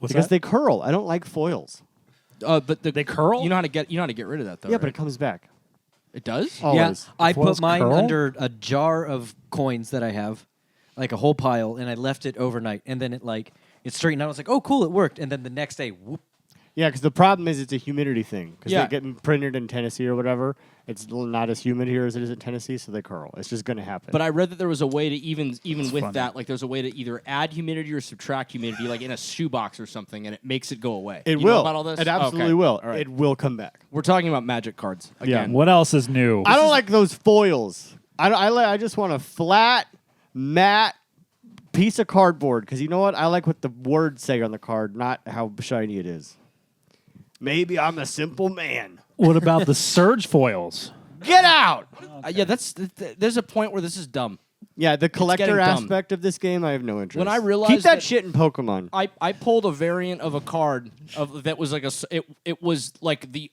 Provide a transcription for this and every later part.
Because they curl. I don't like foils. But they curl. You know how to get rid of that though. Yeah, right? but it comes back. It does. Always. Yeah, I Foils put mine curl? under a jar of coins that I have, like a whole pile, and I left it overnight, and then it straightened out. I was like, oh, cool, it worked. And then the next day, whoop. Yeah, because the problem is it's a humidity thing. Because Yeah. they get printed in Tennessee or whatever. It's not as humid here as it is in Tennessee, so they curl. It's just going to happen. But I read that there was a way to even with funny. that, like there's a way to either add humidity or subtract humidity, like in a shoebox or something, and it makes it go away. it You will. know about all this? It absolutely Okay. will. All right. It will come back. We're talking about magic cards again. What else is new? I don't like those foils. I just want a flat, matte piece of cardboard. Because you know what? I like what the words say on the card, not how shiny it is. Maybe I'm a simple man. What about the surge foils? Get out! Yeah, there's a point where this is dumb. Yeah, the collector getting dumb. aspect of this game, I have no interest. When I realized keep that that- shit in Pokemon. I pulled a variant of a card that was like it was like the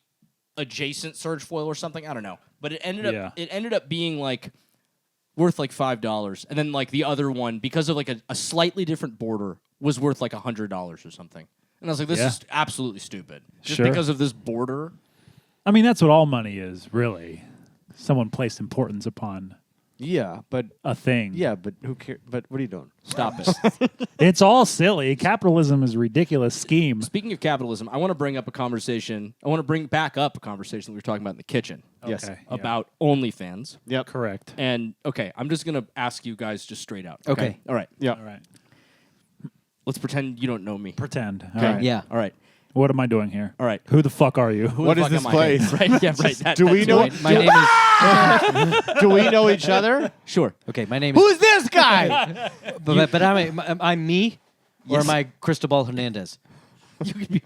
adjacent surge foil or something. I don't know, but it ended up being like worth like $5, and then like the other one, because of like a slightly different border, was worth like $100 or something. And I was like, this is absolutely stupid. Just Sure. because of this border. I mean, that's what all money is, really. Someone placed importance upon Yeah, but a thing. yeah, but who cares? But what are you doing? Stop it. It's all silly. Capitalism is a ridiculous scheme. Speaking of capitalism, I want to bring up a conversation. I want to bring back up a conversation that we were talking about in the kitchen. Yes. Okay, About OnlyFans. Yep. Correct. And, okay, I'm just going to ask you guys just straight out. Okay. All right. Yeah. All right. Let's pretend you don't know me. Pretend. All Okay. right. Yeah. All right. What am I doing here? All right. Who the fuck are you? Who What the is fuck this am I? place? Right. Yeah, right. Do we know? My name is Do we know each other? Sure. okay. My name is. Who's this guy? But I'm me, or am I Cristobal Hernandez? You can be.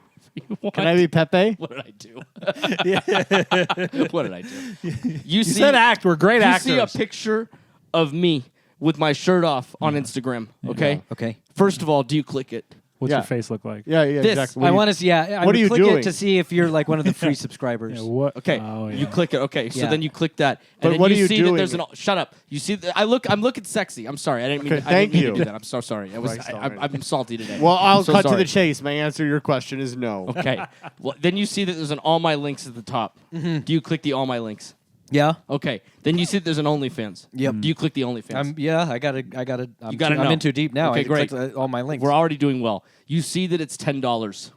What? Can I be Pepe? What did I do? What did I do? You You see, said act. We're great you actors. see a picture of me with my shirt off on Instagram. Okay. Okay. First of all, do you click it? What's Yeah. your face look like? Yeah, yeah, This. exactly. I want to see. Yeah. I what would are you click doing? it to see if you're like one of the free subscribers. Yeah, what? Okay. Oh, You yeah. click it. Okay. So Yeah. then you click that, But and then what you are you see that doing? there's an. Shut up. You see. I'm looking sexy. I'm sorry. I didn't mean. Okay, I didn't thank mean you. to do that. I'm so sorry. Christ almighty. I'm salty today. Well, I'll So cut to sorry. the chase. My answer to your question is no. Okay. Well, then you see that there's an all my links at the top. Do you click the all my links? Yeah. Okay. Then you see that there's an OnlyFans. Yep. Do you click the OnlyFans? I gotta. You gotta know. I'm in too deep now. Okay, I great. clicked all my links. We're already doing well. You see that it's $10.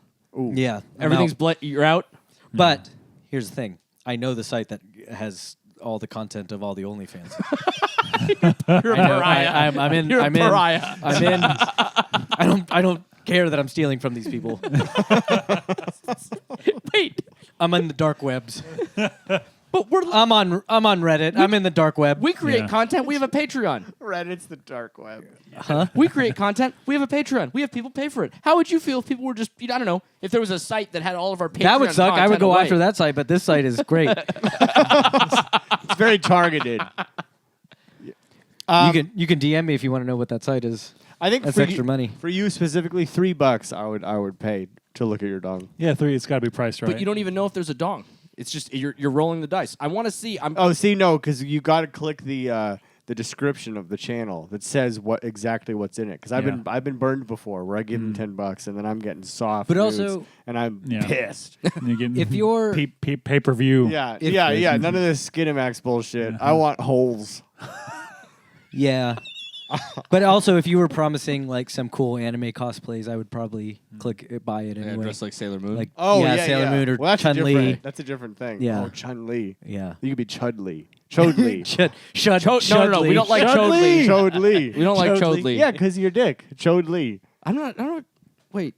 Yeah. I'm Everything's out. you're out. But here's the thing. I know the site that has all the content of all the OnlyFans. You're a I know, pariah. I'm in. You're I'm a in. pariah. I'm in. I don't care that I'm stealing from these people. Wait. I'm in the dark webs. But I'm on Reddit. I'm in the dark web. we create Yeah. content. We have a Patreon. Reddit's the dark web. We create content. We have a Patreon. We have people pay for it. How would you feel if people were just, I don't know, if there was a site that had all of our Patreon That would suck. I would content go away? after that site, but this site is great. It's very targeted. you can DM me if you want to know what that site is. I think That's for extra you, money. For you specifically, $3 I would pay to look at your dong. Yeah, 3. It's got to be priced right. But you don't even know if there's a dong. It's just you're rolling the dice. I want to see. Oh, see, no, because you got to click the description of the channel that says exactly what's in it. Because I've been burned before, where I give them $10 and then I'm getting soft. But nudes, also- and I'm Yeah. pissed. You get If you're- pay-per-view. yeah, If- yeah. None of this Skinamax bullshit. I want holes. Yeah. But also, if you were promising like some cool anime cosplays, I would probably buy it anyway. dress like Sailor Moon. Like Oh yeah, Sailor Moon or well, that's Chun Li. different. That's a different thing. Yeah. Oh, Chun Li. Yeah. You could be Chud Li. Chod Li. No, we don't like Chod Li. Chod Li. We don't like Chod Li. Yeah, because you're dick. Chod Li. I don't. Wait.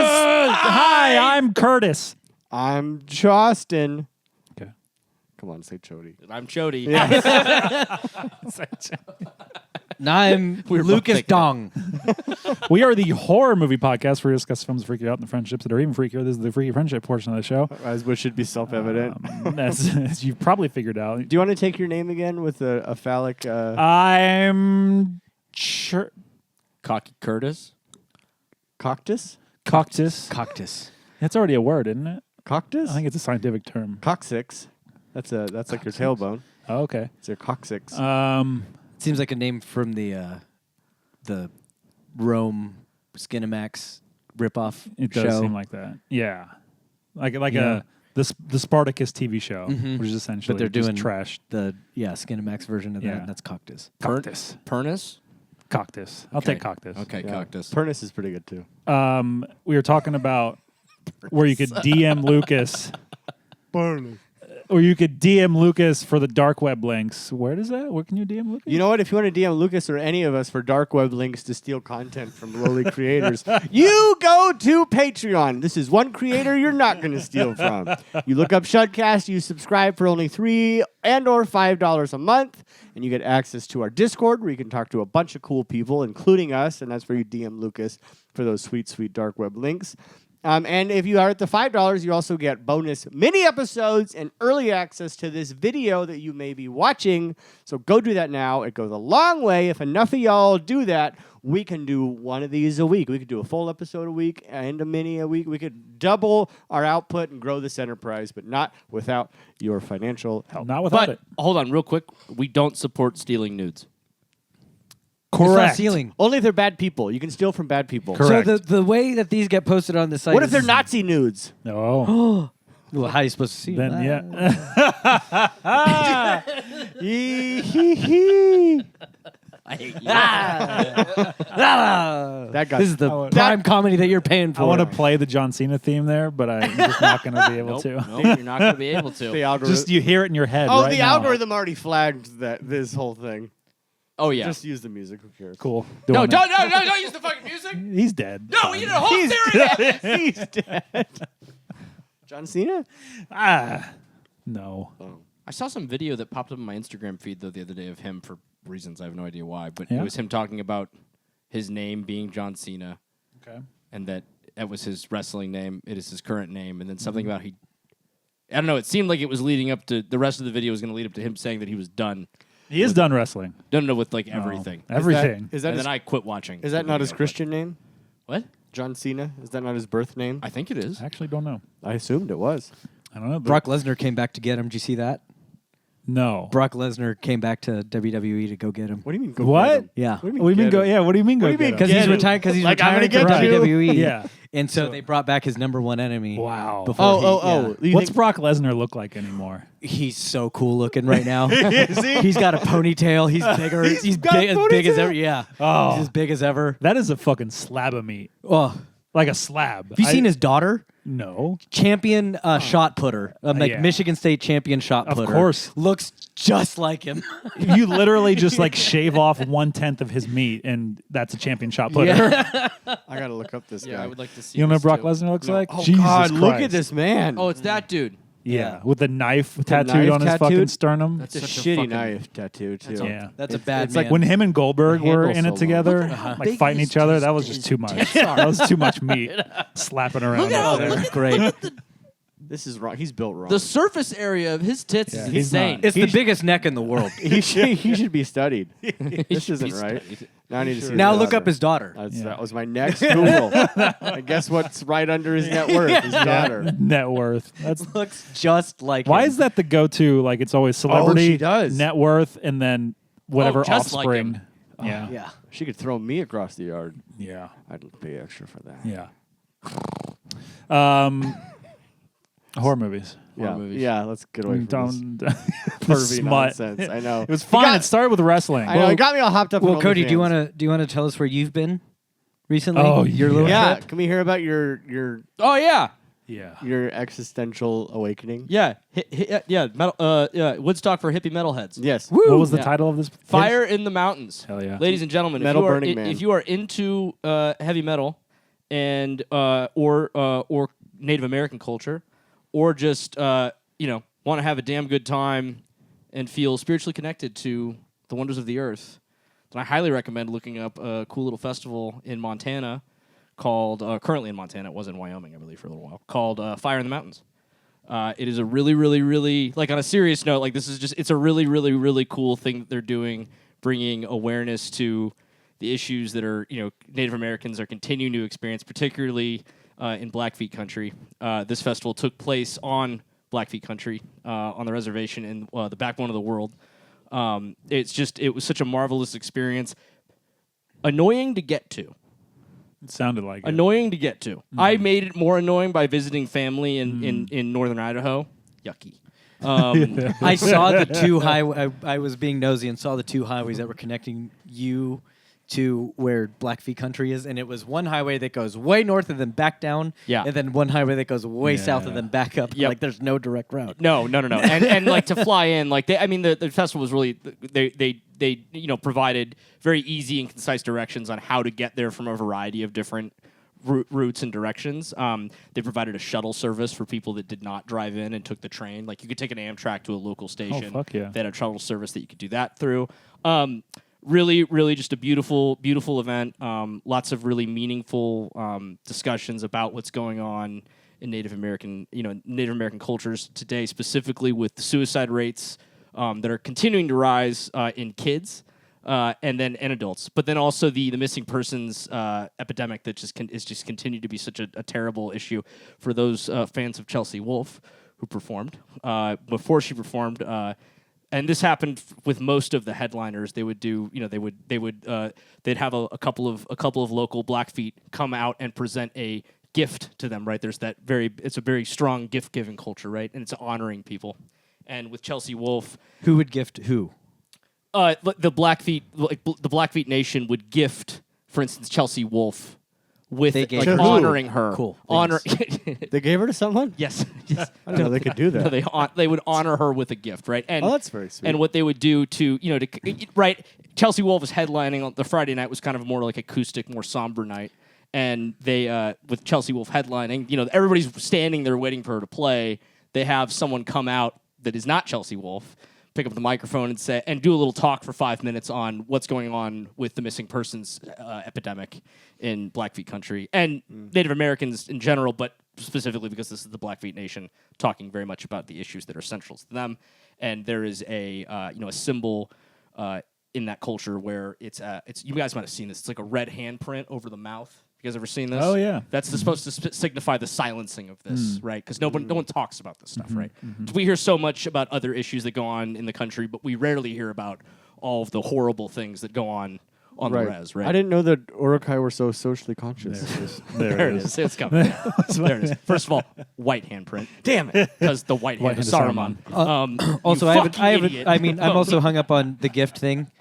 Hi, I'm Curtis. I'm Justin. Okay. Come on, say Chody. I'm Chody. Now I'm We were both Lucas thinking Dong. We are the horror movie podcast where we discuss films that freak you out and the friendships that are even freakier. This is the freaky friendship portion of the show. As which should be self-evident. As you've probably figured out. Do you want to take your name again with a phallic? I'm Cocky Curtis. Coctus? Cactus. That's already a word, isn't it? Coctus? I think it's a scientific term. Coccyx. That's like your tailbone. Oh, okay. It's your coccyx. Seems like a name from the Rome Skinamax ripoff It show. does seem like that. Yeah. The Spartacus TV show, which is essentially but they're just doing trashed. the Skinamax version of that. Yeah. And that's Cactus. Cactus. Pernus? Cactus. I'll Okay. take Cactus. Okay, Yeah. Cactus. Pernus is pretty good too. We were talking about where you could DM Lucas. Or you could DM Lucas for the dark web links. Where does that? Where can you DM Lucas? You know what? If you want to DM Lucas or any of us for dark web links to steal content from lowly creators, you go to Patreon. This is one creator you're not going to steal from. You look up Shudcast, you subscribe for only $3 and or $5 a month, and you get access to our Discord where you can talk to a bunch of cool people, including us, and that's where you DM Lucas for those sweet, sweet dark web links. And if you are at the $5, you also get bonus mini episodes and early access to this video that you may be watching. So go do that now. It goes a long way. If enough of y'all do that, we can do one of these a week. We could do a full episode a week and a mini a week. We could double our output and grow this enterprise, but not without your financial help. Not without But it. hold on, real quick. We don't support stealing nudes. It's not Correct. stealing. Only if they're bad people. You can steal from bad people. Correct. So the way that these get posted on the site. What if they're is- Nazi nudes? Oh. Well, how are you supposed to see Then, them? yeah. I hate you. That got This is the would- prime comedy that you're paying for. I want to play the John Cena theme there, but I'm just not going to be able Nope, to. nope, you're not going to be able to. the algorithm. Just you hear it in your head. Oh, right the now. algorithm already flagged this whole thing. Oh, yeah. Just use the music. Who cares? Cool. No, Doing it. don't use the fucking music. He's dead. No, we need a whole theory. He's dead. John Cena? No. I saw some video that popped up on my Instagram feed though the other day of him for reasons I have no idea why, but Yeah? it was him talking about his name being John Cena Okay. and that was his wrestling name. It is his current name, and then something about I don't know. It seemed like it was leading up to the rest of the video was going to lead up to him saying that he was done. He is done wrestling. Don't know with like everything. Everything. Is that And his, then I quit watching. is that the not his video, Christian name? but- What? John Cena? Is that not his birth name? I think it is. I actually don't know. I assumed it was. I don't know. Brock Lesnar came back to get him. Did you see that? No. Brock Lesnar came back to WWE to go get him. What do you mean? Go What? get him? Yeah. What do you mean? What do you mean get go? him? Yeah. What do you mean go? What do you mean get him? Because he's Get him. retired. Because he's Like, I'm retiring gonna from get you. WWE. Yeah. And so they brought back his number one enemy. Wow. Before Oh. You What's think- Brock Lesnar look like anymore? He's so cool looking right now. Is he? He's got a ponytail. He's bigger. He's got a big, as big as ponytail? ever. Yeah. Oh. He's as big as ever. That is a fucking slab of meat. Oh. Like a slab. Have you seen his daughter? No. Champion shot putter. Yeah. Michigan State champion shot Of putter. course. Looks just like him. You literally just like shave off 1/10 of his meat, and that's a champion shot putter. Yeah. I gotta look up this Yeah, guy. I would like to see. You don't know this what Brock too. Lesnar looks No. like? Oh Jesus God! Look Christ. at this man. Oh, it's that dude. Yeah, with the knife tattooed knife on his fucking tattooed? stern. That's It's a such shitty fucking- knife tattoo too. That's a- Yeah. That's a It's- bad it's man. like When him and Goldberg The were handle's in so it together, long. like fighting each other, that was just too much. That was too much meat slapping around. Look at out how- there. look at- great. This is wrong. He's built wrong. The surface area of his tits Yeah, is he's insane. not. It's the biggest neck in the world. he should be studied. He This should be isn't right. studied. Now I need to see. Now his look daughter. up his daughter. Yeah. That was my next Google. And guess what's right under his net worth? His daughter. Net worth. That's Looks just like why him. is that the go-to? Like it's always celebrity, does. net worth, and then whatever just like offspring. him. Yeah. Yeah. She could throw me across the yard. Yeah. I'd pay extra for that. Yeah. Horror movies. Yeah, movies. yeah. Let's get away from this Don't pervy smut. nonsense. I know It was fun. got- It started with wrestling. I know. It got me all hopped up. Well, on Cody, do you OnlyFans. want to tell us where you've been recently? Oh, your little Yeah. trip? Can we hear about your Oh yeah, Yeah. existential awakening? yeah, metal, Woodstock for hippie metalheads. Yes. What was the Yeah. title of this? Fire in the Mountains. Hell yeah. Ladies and gentlemen, Metal if you are, Burning Man. if you are into heavy metal and or Native American culture, or just want to have a damn good time and feel spiritually connected to the wonders of the earth, then I highly recommend looking up a cool little festival in Montana called currently in Montana. It was in Wyoming, I believe, for a little while. Called Fire in the Mountains. It is a really, really, really, like on a serious note, like it's a really, really, really cool thing that they're doing, bringing awareness to the issues that are, Native Americans are continuing to experience, particularly in Blackfeet country. This festival took place on Blackfeet country, on the reservation in the backbone of the world. It was such a marvelous experience. Annoying to get to. It sounded like it. Annoying to get to. I made it more annoying by visiting family in northern Idaho. Yucky. I saw the two highway. I was being nosy and saw the two highways that were connecting you to where Blackfeet country is, and it was one highway that goes way north and then back down, and then one highway that goes way south and then back up. Yep. Like there's no direct route. No. and like to fly in, like the festival was really they provided very easy and concise directions on how to get there from a variety of different routes and directions. They provided a shuttle service for people that did not drive in and took the train. Like you could take an Amtrak to a local station. Oh, fuck yeah. They had a shuttle service that you could do that through. Really, really just a beautiful, beautiful event. Lots of really meaningful discussions about what's going on in Native American cultures today, specifically with the suicide rates that are continuing to rise in kids and adults. But then also the missing persons epidemic that just continued to be such a terrible issue for those fans of Chelsea Wolfe who performed. Before she performed. And this happened with most of the headliners. They would do, they'd have a couple of local Blackfeet come out and present a gift to them. Right, it's a very strong gift giving culture, right, and it's honoring people. And with Chelsea Wolfe, Who would gift who? The Blackfeet, the Blackfeet Nation would gift, for instance, Chelsea Wolfe with honoring her. Cool. Honor. They gave her to someone? Yes. I didn't know they could do that. No, they would honor her with a gift, right? And that's very sweet. And what they would do right? Chelsea Wolfe was headlining on the Friday night was kind of more like acoustic, more somber night, and they with Chelsea Wolfe headlining, everybody's standing there waiting for her to play. They have someone come out that is not Chelsea Wolfe, pick up the microphone and do a little talk for 5 minutes on what's going on with the missing persons epidemic in Blackfeet country and Native Americans in general, but specifically because this is the Blackfeet Nation talking very much about the issues that are central to them. And there is a symbol in that culture where it's you guys might have seen this. It's like a red handprint over the mouth. You guys ever seen this? Oh, yeah. That's supposed to signify the silencing of this, right? Because no one talks about this stuff, right? We hear so much about other issues that go on in the country, but we rarely hear about all of the horrible things that go on the res, right? I didn't know that Urukai were so socially conscious. There it is. It's coming. There it is. First of all, white handprint. Damn it. Because the white hand of Saruman. Also, I'm also hung up on the gift thing.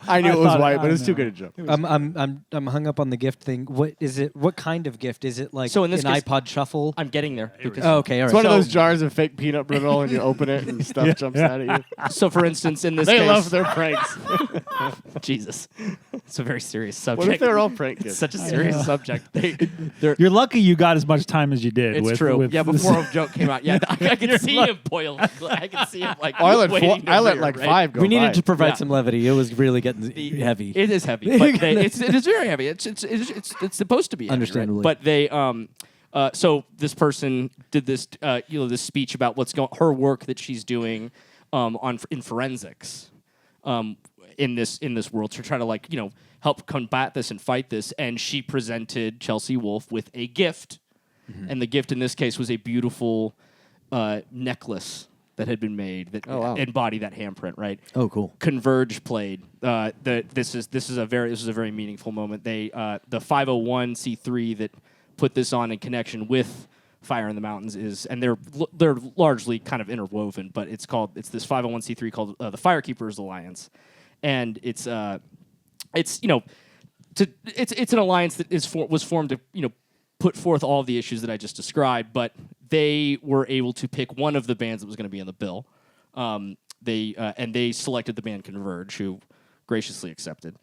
I knew it was white, but it's too good a joke. I'm hung up on the gift thing. What is it? What kind of gift is it? Like an iPod Shuffle? I'm getting there. Okay, all right. It's one of those jars of fake peanut brittle, and you open it, and stuff jumps out at you. So, for instance, in this They case, love their pranks. Jesus, it's a very serious subject. What if they're all prank It's gifts? such a serious subject. You're lucky you got as much time as you did. It's true. Yeah, before a joke came out, I could see him boil. I could see him like. I let like 5 go. We needed to provide Yeah. some levity. It was really getting heavy. It is heavy, but it is very heavy. It's supposed to be heavy, Understandably. right? But they so this person did this this speech about her work that she's doing in forensics in this world to try to help combat this and fight this, and she presented Chelsea Wolfe with a gift, and the gift in this case was a beautiful necklace that had been made that embodied that handprint, right? Oh, cool. Converge played. This is a very meaningful moment. They the 501c3 that put this on in connection with Fire in the Mountains and they're largely kind of interwoven, but it's this 501c3 called the Firekeepers Alliance, and it's an alliance that was formed to put forth all of the issues that I just described, but they were able to pick one of the bands that was going to be in the bill. They selected the band Converge, who graciously accepted.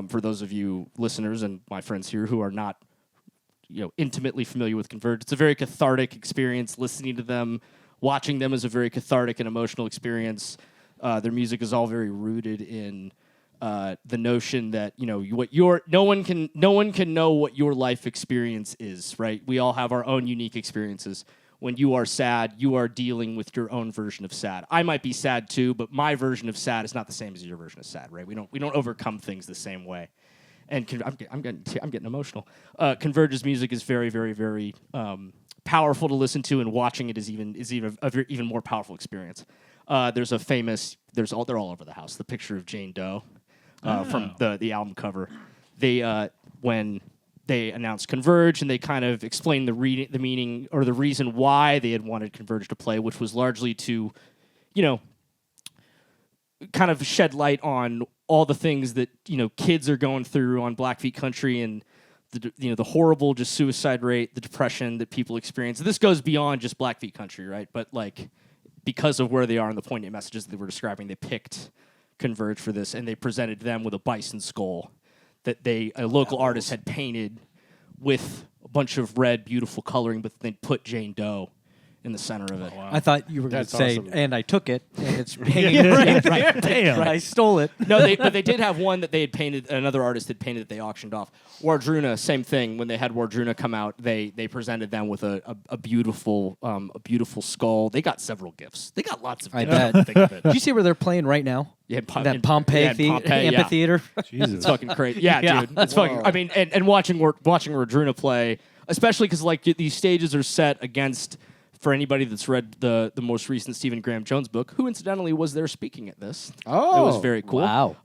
For those of you listeners and my friends here who are not intimately familiar with Converge, it's a very cathartic experience. Listening to them, watching them is a very cathartic and emotional experience. Their music is all very rooted in the notion that no one can know what your life experience is, right? We all have our own unique experiences. When you are sad, you are dealing with your own version of sad. I might be sad too, but my version of sad is not the same as your version of sad, right? We don't overcome things the same way. And I'm getting emotional. Converge's music is very, very, very powerful to listen to, and watching it is even more powerful experience. They're all over the house. The picture of Jane Doe from the album cover. When they announced Converge, and they kind of explained the meaning or the reason why they had wanted Converge to play, which was largely to, kind of shed light on all the things that kids are going through on Blackfeet country, and the horrible just suicide rate, the depression that people experience. This goes beyond just Blackfeet country, right? But because of where they are and the poignant messages that they were describing, they picked Converge for this, and they presented them with a bison skull that a local artist had painted with a bunch of red, beautiful coloring, but then put Jane Doe in the center of it. Oh, wow. I thought you were going to say, awesome. and I took it, and it's hanging right there. Damn. I stole it. No, but they did have one that they had painted, another artist had painted that they auctioned off. Wardruna, same thing. When they had Wardruna come out, they presented them with a beautiful skull. They got several gifts. They got lots of gifts. I bet. Think of it. Do you see where they're playing right now? Yeah, That Pompeii amphitheater. Jesus. It's fucking crazy. Yeah, dude. It's fucking. I mean, and watching Wardruna play, especially because these stages are set against. For anybody that's read the most recent Stephen Graham Jones book, who incidentally was there speaking at this. Oh, it was very cool. Wow.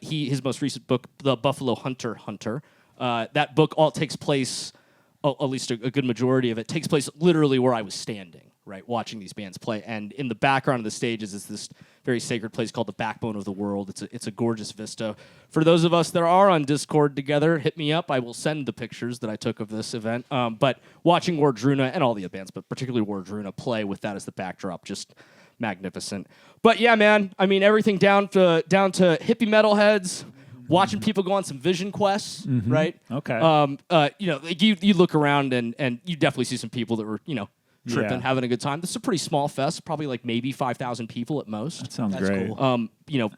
His most recent book, The Buffalo Hunter. That book all takes place, at least a good majority of it takes place literally where I was standing, right, watching these bands play. And in the background of the stages is this very sacred place called the Backbone of the World. It's a gorgeous vista. For those of us that are on Discord together, hit me up. I will send the pictures that I took of this event. But watching Wardruna and all the bands, but particularly Wardruna, play with that as the backdrop, just magnificent. But yeah, man, I mean, everything down to hippie metalheads, watching people go on some vision quests, right? Okay. You look around and you definitely see some people that were, tripping, having a good time. This is a pretty small fest, probably maybe 5,000 people at most. That sounds That's great. cool.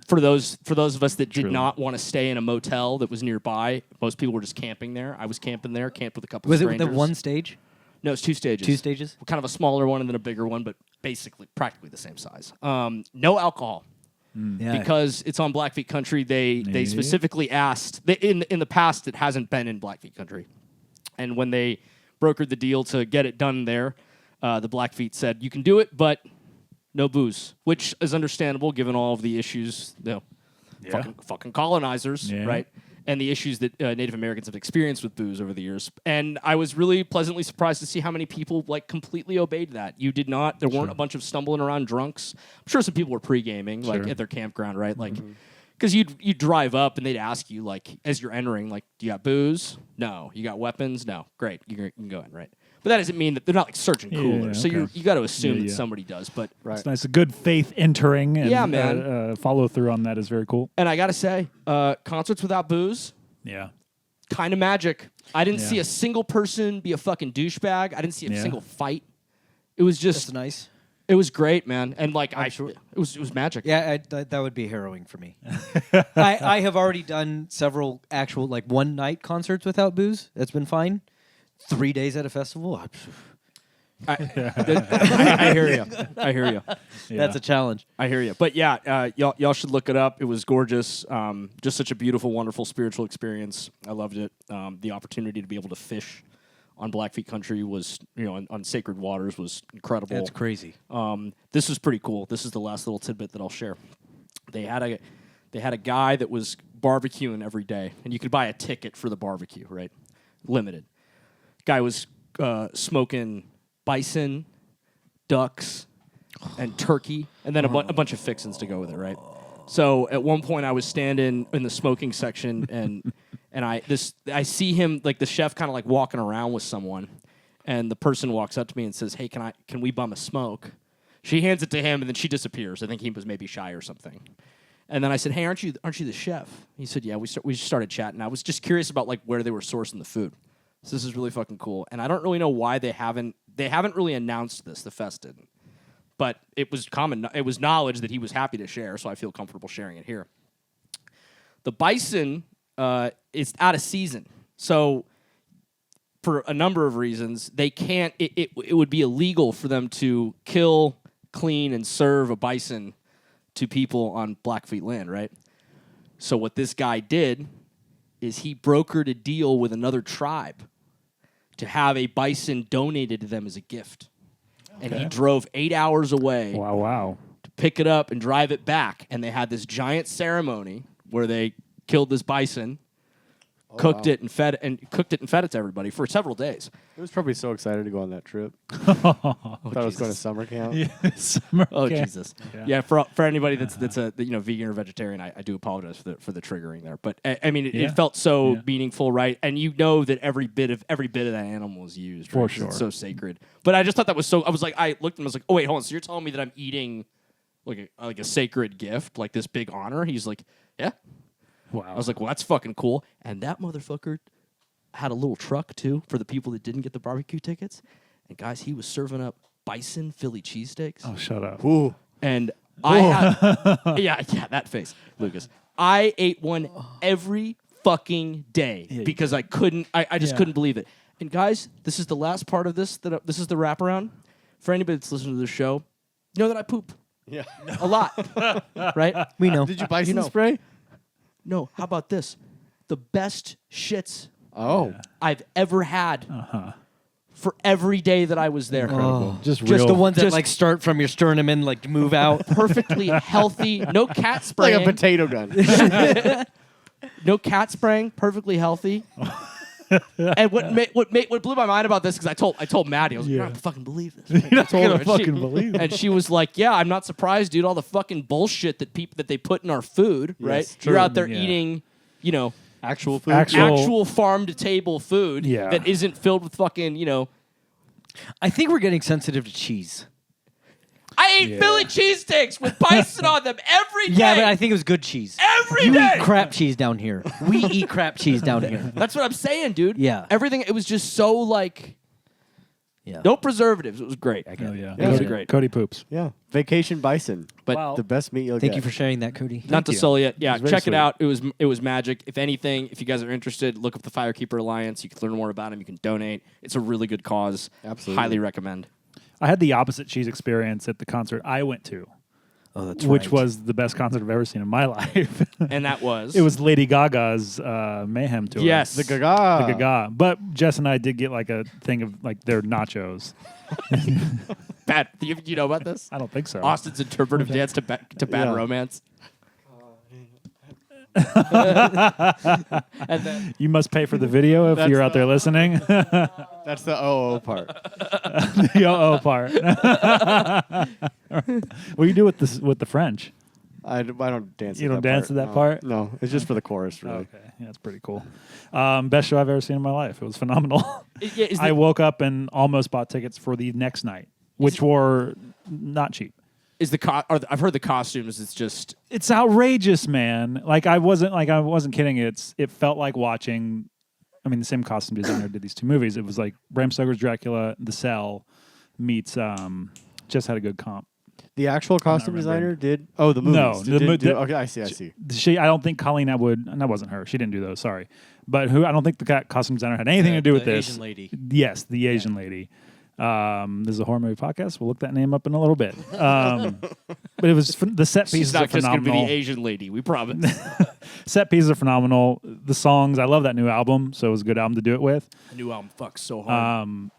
For those of us that did not want to stay in a motel that was nearby, most people were just camping there. I was camping there, camped with a couple of strangers. Was it the one stage? No, it's 2 stages. 2 stages? Kind of a smaller one and then a bigger one, but practically the same size. No alcohol. Yeah. Because it's on Blackfeet country, they specifically asked. In the past, it hasn't been in Blackfeet country, and when they brokered the deal to get it done there, the Blackfeet said you can do it, but no booze, which is understandable given all of the issues, fucking colonizers, right? And the issues that Native Americans have experienced with booze over the years. And I was really pleasantly surprised to see how many people completely obeyed that. You did not. There weren't a bunch of stumbling around drunks. I'm sure some people were pre-gaming, at their campground, right? Because you'd drive up and they'd ask you, as you're entering, do you got booze? No. You got weapons? No. Great. You can go in, right? But that doesn't mean that they're not searching coolers. So you got to assume that somebody does. But It's nice. A good faith entering and man. Follow through on that is very cool. And I got to say, concerts without booze, kind of magic. I didn't see a single person be a fucking douchebag. I didn't see a single fight. It was just That's nice. It was great, man. And sure. it was magic. Yeah, that would be harrowing for me. I have already done several actual one-night concerts without booze. That's been fine. 3 days at a festival. I hear you. I hear you. That's a challenge. I hear you. But yeah, y'all should look it up. It was gorgeous. Just such a beautiful, wonderful spiritual experience. I loved it. The opportunity to be able to fish on Blackfeet country was, on sacred waters was incredible. That's crazy. This was pretty cool. This is the last little tidbit that I'll share. They had a guy that was barbecuing every day, and you could buy a ticket for the barbecue, right? Limited. Guy was smoking bison, ducks, and turkey, and then a bunch of fixins to go with it, right? So at one point, I was standing in the smoking section, and I see him, the chef, kind of walking around with someone, and the person walks up to me and says, "Hey, can we bum a smoke?" She hands it to him, and then she disappears. I think he was maybe shy or something. And then I said, "Hey, aren't you the chef?" He said, "Yeah." We started chatting. I was just curious about where they were sourcing the food. So this is really fucking cool. And I don't really know why they haven't really announced this. The fest didn't. But it was knowledge that he was happy to share, so I feel comfortable sharing it here. The bison is out of season. So for a number of reasons, they can't it would be illegal for them to kill, clean, and serve a bison to people on Blackfeet land, right? So what this guy did is he brokered a deal with another tribe to have a bison donated to them as a gift. Okay. And he drove 8 hours away Wow. to pick it up and drive it back. And they had this giant ceremony where they killed this bison, cooked it and fed it to everybody for several days. He was probably so excited to go on that trip. Thought I was going to summer camp. Summer Oh camp. Jesus! Yeah, for anybody that's a vegan or vegetarian, I do apologize for the triggering there. But I mean, it felt so meaningful, right? And you know that every bit of that animal is used, right? For 'Cause sure. It's so sacred. But I just thought that was so. I was like, I looked and I was like, oh wait, hold on. So you're telling me that I'm eating like a sacred gift, like this big honor? He's like, yeah. Wow. I was like, well, that's fucking cool. And that motherfucker had a little truck too for the people that didn't get the barbecue tickets. And guys, he was serving up bison Philly cheesesteaks. Oh, shut up. Ooh. And I had, yeah, that face, Lucas. I ate one every fucking day because I just couldn't believe it. And guys, this is the last part of this. This is the wraparound. For anybody that's listening to the show, you know that I poop Yeah. a lot, right? We know. Did you bison know. spray? No, how about this? The best shits Oh. I've ever had for every day that I was there. Just Just the real. ones that like start from your sternum and like move out. Perfectly healthy, no cat Like spraying. a potato gun. No cat spraying, perfectly healthy. And what blew my mind about this, because I told Maddie, I was like, you're not gonna fucking believe this. You're not I told gonna her, fucking believe it. And she was like, yeah, I'm not surprised, dude. All the fucking bullshit that they put in our food, right? Yes, You're true. out there Yeah. eating, Actual food. actual farm to table food Yeah. that isn't filled with fucking, I think we're getting sensitive to cheese. I ate Philly cheesesteaks with bison on them every day. Yeah, but I think it was good cheese. Every you day. eat crap cheese down here. We eat crap cheese down here. That's what I'm saying, dude. Yeah. Everything, it was just so like, Yeah. no preservatives. It was great. I get Oh, it. yeah. It was Cody, great. Cody poops. Yeah. Vacation bison. But Wow. The best meat you'll Thank get. you for sharing that, Cody. not to you. sully it. Yeah, It was very check sweet. it out. It was magic. If anything, if you guys are interested, look up the Firekeeper Alliance. You can learn more about them. You can donate. It's a really good cause. Absolutely. Highly recommend. I had the opposite cheese experience at the concert I went to, Oh, that's which right. was the best concert I've ever seen in my life. And that was? It was Lady Gaga's Mayhem tour. Yes. The Gaga. The Gaga. But Jess and I did get like a thing of like their nachos. Bad. You know about this? I don't think so. Austin's interpretive dance to Bad Yeah. Romance. And then You must pay for the video if That's you're out there listening. That's the OO part. The oh part. What do you do with this with the French? I don't dance. You to don't that dance part. to that No. part? No, it's just for the chorus, really. Okay, yeah, that's pretty cool. Best show I've ever seen in my life. It was phenomenal. is I the- woke up and almost bought tickets for the next night, which were not cheap. I've heard the costumes. It's just It's outrageous, man. I wasn't kidding. It felt like watching. I mean, the same costume designer did these two movies. It was like Bram Stoker's Dracula, The Cell, meets Just Had a Good Comp. The actual costume remembering. designer did. Oh, the movies. No, Okay, I see. I don't think Colleen Atwood. That wasn't her. She didn't do those. Sorry, but I don't think the costume designer had anything to do with the this. Asian lady. Yes, the Asian lady. This is a horror movie podcast. We'll look that name up in a little bit. But it was the set pieces she's are not just going to be phenomenal. the Asian lady. We promise. Set pieces are phenomenal. The songs, I love that new album, so it was a good album to do it with. The new album fucks so hard.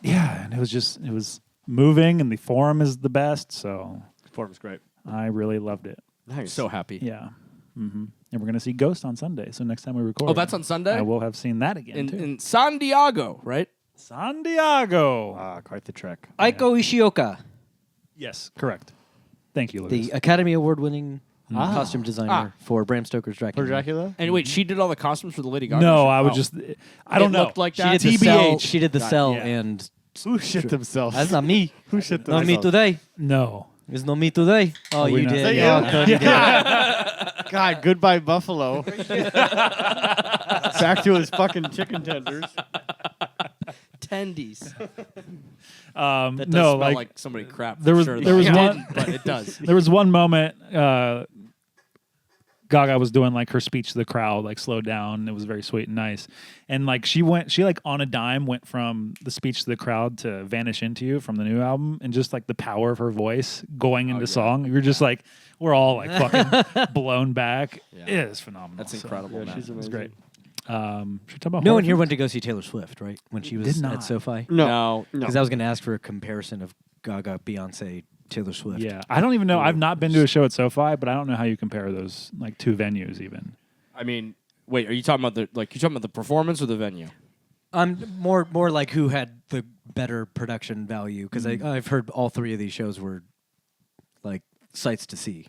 Yeah, and it was moving, and the forum is the best. So Forum's great. I really loved it. Nice. So happy. Yeah, and we're gonna see Ghost on Sunday. So next time we record, Oh, that's on Sunday? I will have seen that again too. In San Diego, right? San Diego. Quite the trek. Aiko Ishioka, Yes, correct. Thank you, Lucas. the Academy Award-winning costume designer for Bram Stoker's Dracula. For Dracula? And wait, she did all the costumes for the Lady Gaga no, show? I would Oh. just. I don't It know. looked like She that. did the cell. TBH. She did the cell, yeah. and Who shit themselves? that's not me. Who shit Not themselves? me today. No. It's not me today. Oh, we you not- did. Is that Yeah, you? Cody did. God, goodbye Buffalo. Back to his fucking chicken tenders. Tendies. No, That does smell like, like somebody crap. there for was- sure, there was though. one- It didn't, but it does. there was one moment Gaga was doing like her speech to the crowd, like slowed down. It was very sweet and nice. And like she like on a dime went from the speech to the crowd to Vanish Into You from the new album, and just like the power of her voice going into song. You're just like, we're all like fucking blown back. Yeah. It is phenomenal. That's So, incredible, Yeah, man. she's It was amazing. great. Should we talk about No horror one here films? went to go see Taylor Swift, right? When she was Did not. at SoFi? No. Because I was going to ask for a comparison of Gaga, Beyonce, Taylor Swift. Yeah, I don't even know. I've not been to a show at SoFi, but I don't know how you compare those like two venues even. I mean, Wait, are you talking about the performance or the venue? More like who had the better production value because I've heard all three of these shows were like sights to see.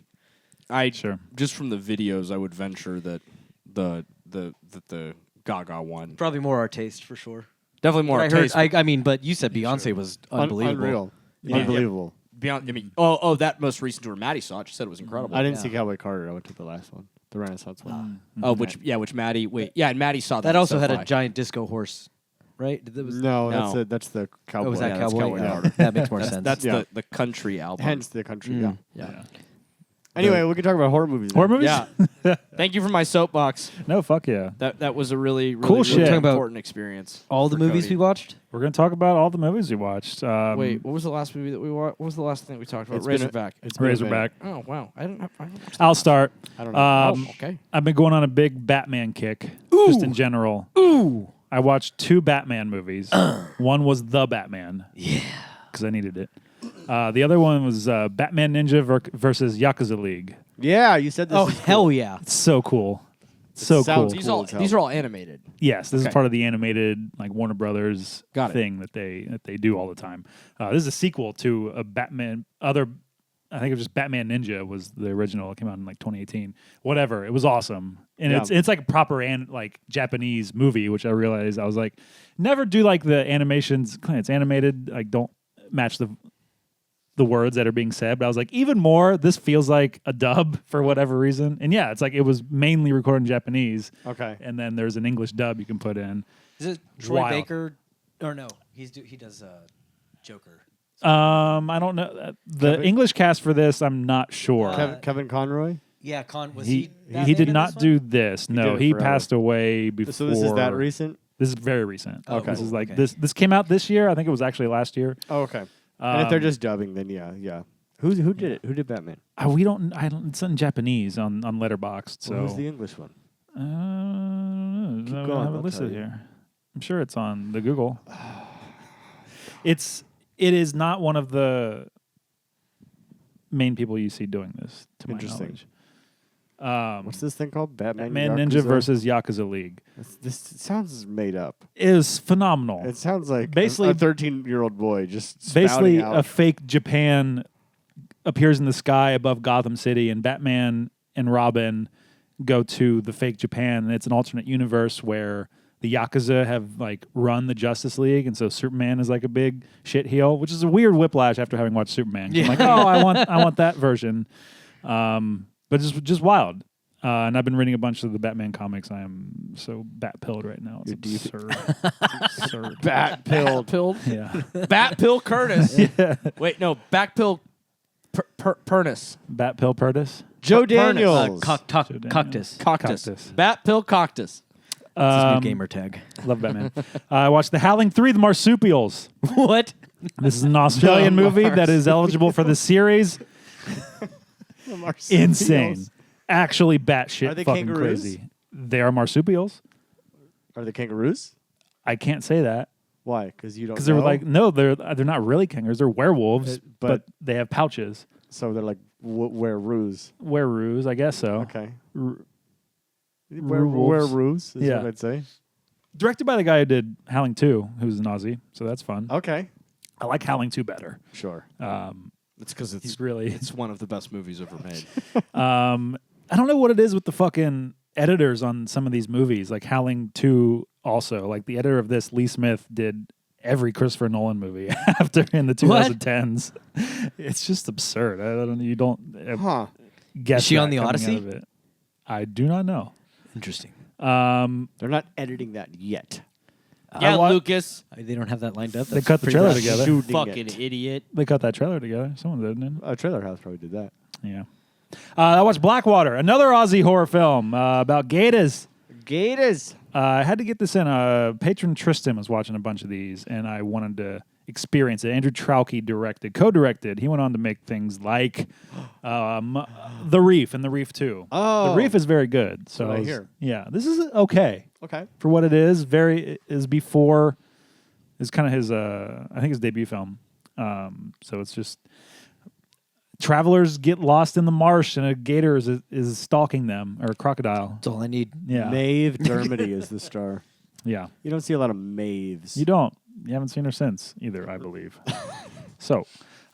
Just from the videos, I would venture that the Gaga one Probably more our taste for sure. definitely more But our taste. I mean, but you said Beyonce was unbelievable. Unreal. Yeah. Unbelievable. Beyond, I mean, that most recent tour, Maddie saw it. She said it was incredible. I didn't see Cowboy Carter. I went to the last one, the Renaissance one. Which Maddie? And Maddie saw That also had a giant disco horse, right? That was, No, that's the Cowboy. Oh, was that Yeah, that's Cowboy? Cowboy Yeah. Carter. That makes more sense. That's Yeah. the country album. Hence the country. Yeah. yeah. Anyway, we can talk about horror movies. Horror movies? Yeah. Thank you for my soapbox. No, fuck yeah. That was a really Cool shit. really Talking important experience. all the for movies Cody. we watched. We're going to talk about all the movies we watched. Wait, what was the last movie that we watched? What was the last thing we talked about? It's been a- Razorback. It's been a Razorback. Oh wow, I don't. I'll start. I don't know. Okay. I've been going on a big Batman kick, just in general. Ooh. I watched 2 Batman movies. One was The Batman. Yeah. Because I needed it. The other one was Batman Ninja versus Yakuza League. Yeah, you said this. Oh is hell cool. yeah! It's so cool. So cool. sounds These Cool are all animated. Yes, this Okay. is part of the animated like Warner Brothers Got it. thing that they do all the time. This is a sequel to a Batman. I think it was just Batman Ninja was the original. It came out in like 2018. Whatever. It was awesome, and Yeah. it's like a proper like Japanese movie, which I realized I was like, never do like the animations. It's animated. Like don't match the words that are being said, but I was like, even more, this feels like a dub for whatever reason. And yeah, it's like it was mainly recorded in Japanese. Okay. And then there's an English dub you can put in. Is it Troy Wild. Baker? Or no, he does Joker. I don't know. The Kevin? English cast for this, I'm not sure. Kevin Conroy. Yeah, was he Batman did in not this do one? this. did No, it he forever. passed away before. So this is that recent. This is very recent. Oh, This is like okay. this came out this year. I think it was actually last year. Oh, okay. And if they're just dubbing, then yeah. Who did it? Who did Batman? I don't. It's in Japanese on Letterboxd. So Who's the English one? I don't know. I going, don't have it I'll listed tell you. here. I'm sure it's on the Google. It is not one of the main people you see doing this. To my Interesting. knowledge. What's this thing called? Batman Ninja Yakuza? versus Yakuza League This sounds made up. is phenomenal. It sounds like Basically- a 13-year-old boy just Basically, spouting out. a fake Japan appears in the sky above Gotham City, and Batman and Robin go to the fake Japan, and it's an alternate universe where the Yakuza have like run the Justice League, and so Superman is like a big shit heel, which is a weird whiplash after having watched Superman. I'm like, oh, I want that version, but just wild. And I've been reading a bunch of the Batman comics. I am so bat-pilled right now. It's You're deep. absurd. Absurd. bat pilled. Pilled. Yeah. Bat Pill Curtis. Wait, no, Back Pill Pernus. Bat-pill Purtis. Joe Pernus. Daniels. Coctus. Coctus. Coctus. Bat Pill Coctus. That's his new gamer tag. Love Batman. I watched The Howling 3, The Marsupials. What? This is an Australian movie that is eligible for the series. The Marsupials. Insane. Actually batshit Are they fucking kangaroos? crazy. They are marsupials. Are they kangaroos? I can't say that Why? Because you don't. because they were know? like, no, they're not really kangaroos. They're werewolves, but but- they have pouches. So they're like wereroos. Wereroos, I guess so. Okay. R- Wereroos is Yeah. what I'd say. Directed by the guy who did Howling 2, who's an Aussie, so that's fun. Okay. I like Howling 2 better. Sure. It's because He's really. it's one of the best movies ever made. I don't know what it is with the fucking editors on some of these movies, like Howling 2 also. Like the editor of this, Lee Smith, did every Christopher Nolan movie after in the 2010s. It's just absurd. You don't Huh. guess Is she on that the coming Odyssey? out of it. I do not know. Interesting. They're not editing that yet. Yeah, wa- Lucas. They don't have that lined up. They That's cut the pretty trailer rough. together. Shooting Fucking it. idiot. They cut that trailer together. Someone did, didn't A Trailer House probably did that. Yeah. I watched Blackwater, another Aussie horror film about gators. Gators. I had to get this in. Patron Tristan was watching a bunch of these, and I wanted to experience it. Andrew Trauke co-directed. He went on to make things like The Reef and The Reef 2. Oh. The Reef is very good. So what I hear. Yeah, this is okay Okay. for what it is. Is kind of his I think his debut film. So it's just travelers get lost in the marsh and a gator is stalking them, or a crocodile. That's all I need. Yeah. Maeve Dermody is the star. Yeah. You don't see a lot of Maeves. You don't. You haven't seen her since either, I believe. So,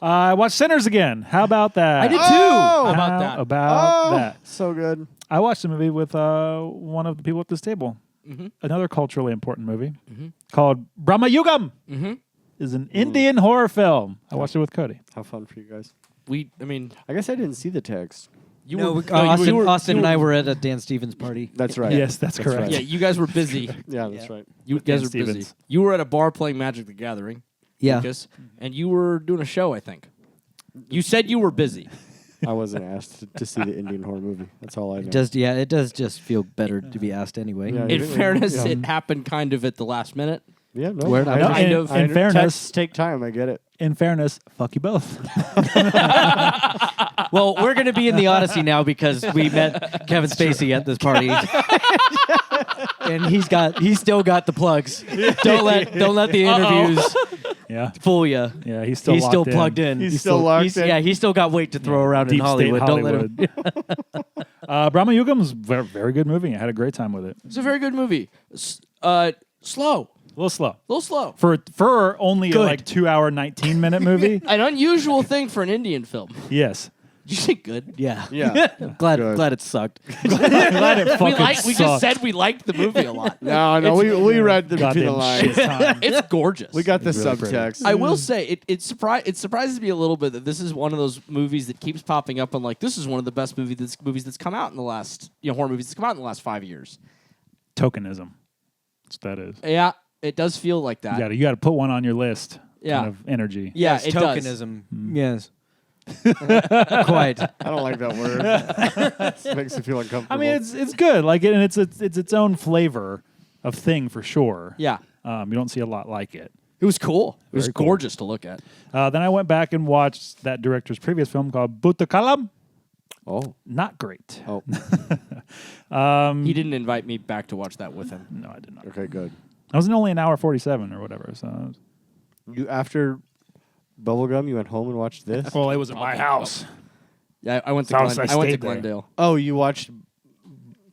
I watched Sinners again. How about that? I did too. Oh! How about that? So good. I watched a movie with one of the people at this table. Another culturally important movie called Bramayugam. Is an Indian horror film. I watched it with Cody. How fun for you guys. I guess I didn't see the text. Austin and I were at a Dan Stevens party. That's right. Yes, that's correct. right. Yeah, you guys were busy. Yeah, that's right. You guys were busy. You were at a bar playing Magic the Gathering, Yeah. Lucas, and you were doing a show, I think. You said you were busy. I wasn't asked to see the Indian horror movie. That's all I know. It does just feel better to be asked anyway. Yeah. In fairness, it happened kind of at the last minute. Yeah, no. Word, I- I'm kind I- of- I in fairness- texts take time. I get it. In fairness, fuck you both. Well, we're going to be in the Odyssey now because we met Kevin Spacey at this party. And he's still got the plugs. Don't let the interviews Yeah. fool you. Yeah, he's still He's still locked in. plugged in. He's still locked in. Yeah, he's still got weight to throw around in Deep Hollywood. state Don't let him. Bramayugam was a very good movie. I had a great time with it. It's a very good movie. Slow. A little slow. A little slow. For only a Good. 2 hour, 19-minute movie. An unusual thing for an Indian film. Yes. Did you say good? Yeah. Yeah. Glad it sucked. Glad it fucking We just sucked. said we liked the movie a lot. No, we read the between the Goddamn lines. shit time. It's gorgeous. We got the It's really pretty. subtext. I will say it surprises me a little bit that this is one of those movies that keeps popping up on like this is one of the best movies that's come out in the last horror movies that's come out in the last 5 years. Tokenism. That's what that is. Yeah, it does feel like that. You got to put one on your list. Yeah. Kind of energy. Yeah, Yes, it does. tokenism. Yes. Quite. I don't like that word. It makes me feel uncomfortable. I mean, it's good. Like, and it's its own flavor of thing for sure. Yeah, You don't see a lot like it. it was cool. It was Very cool. gorgeous to look at. Then I went back and watched that director's previous film called Bhoothakaalam. oh. Not great. Oh. He didn't invite me back to watch that with him. No, I did not. Okay, good. I was in only an hour 47 or whatever. So, You after Bubblegum, you went home and watched this? well, it was at my house. Yeah, I went to So I I went to stayed there. Glendale. Oh, you watched.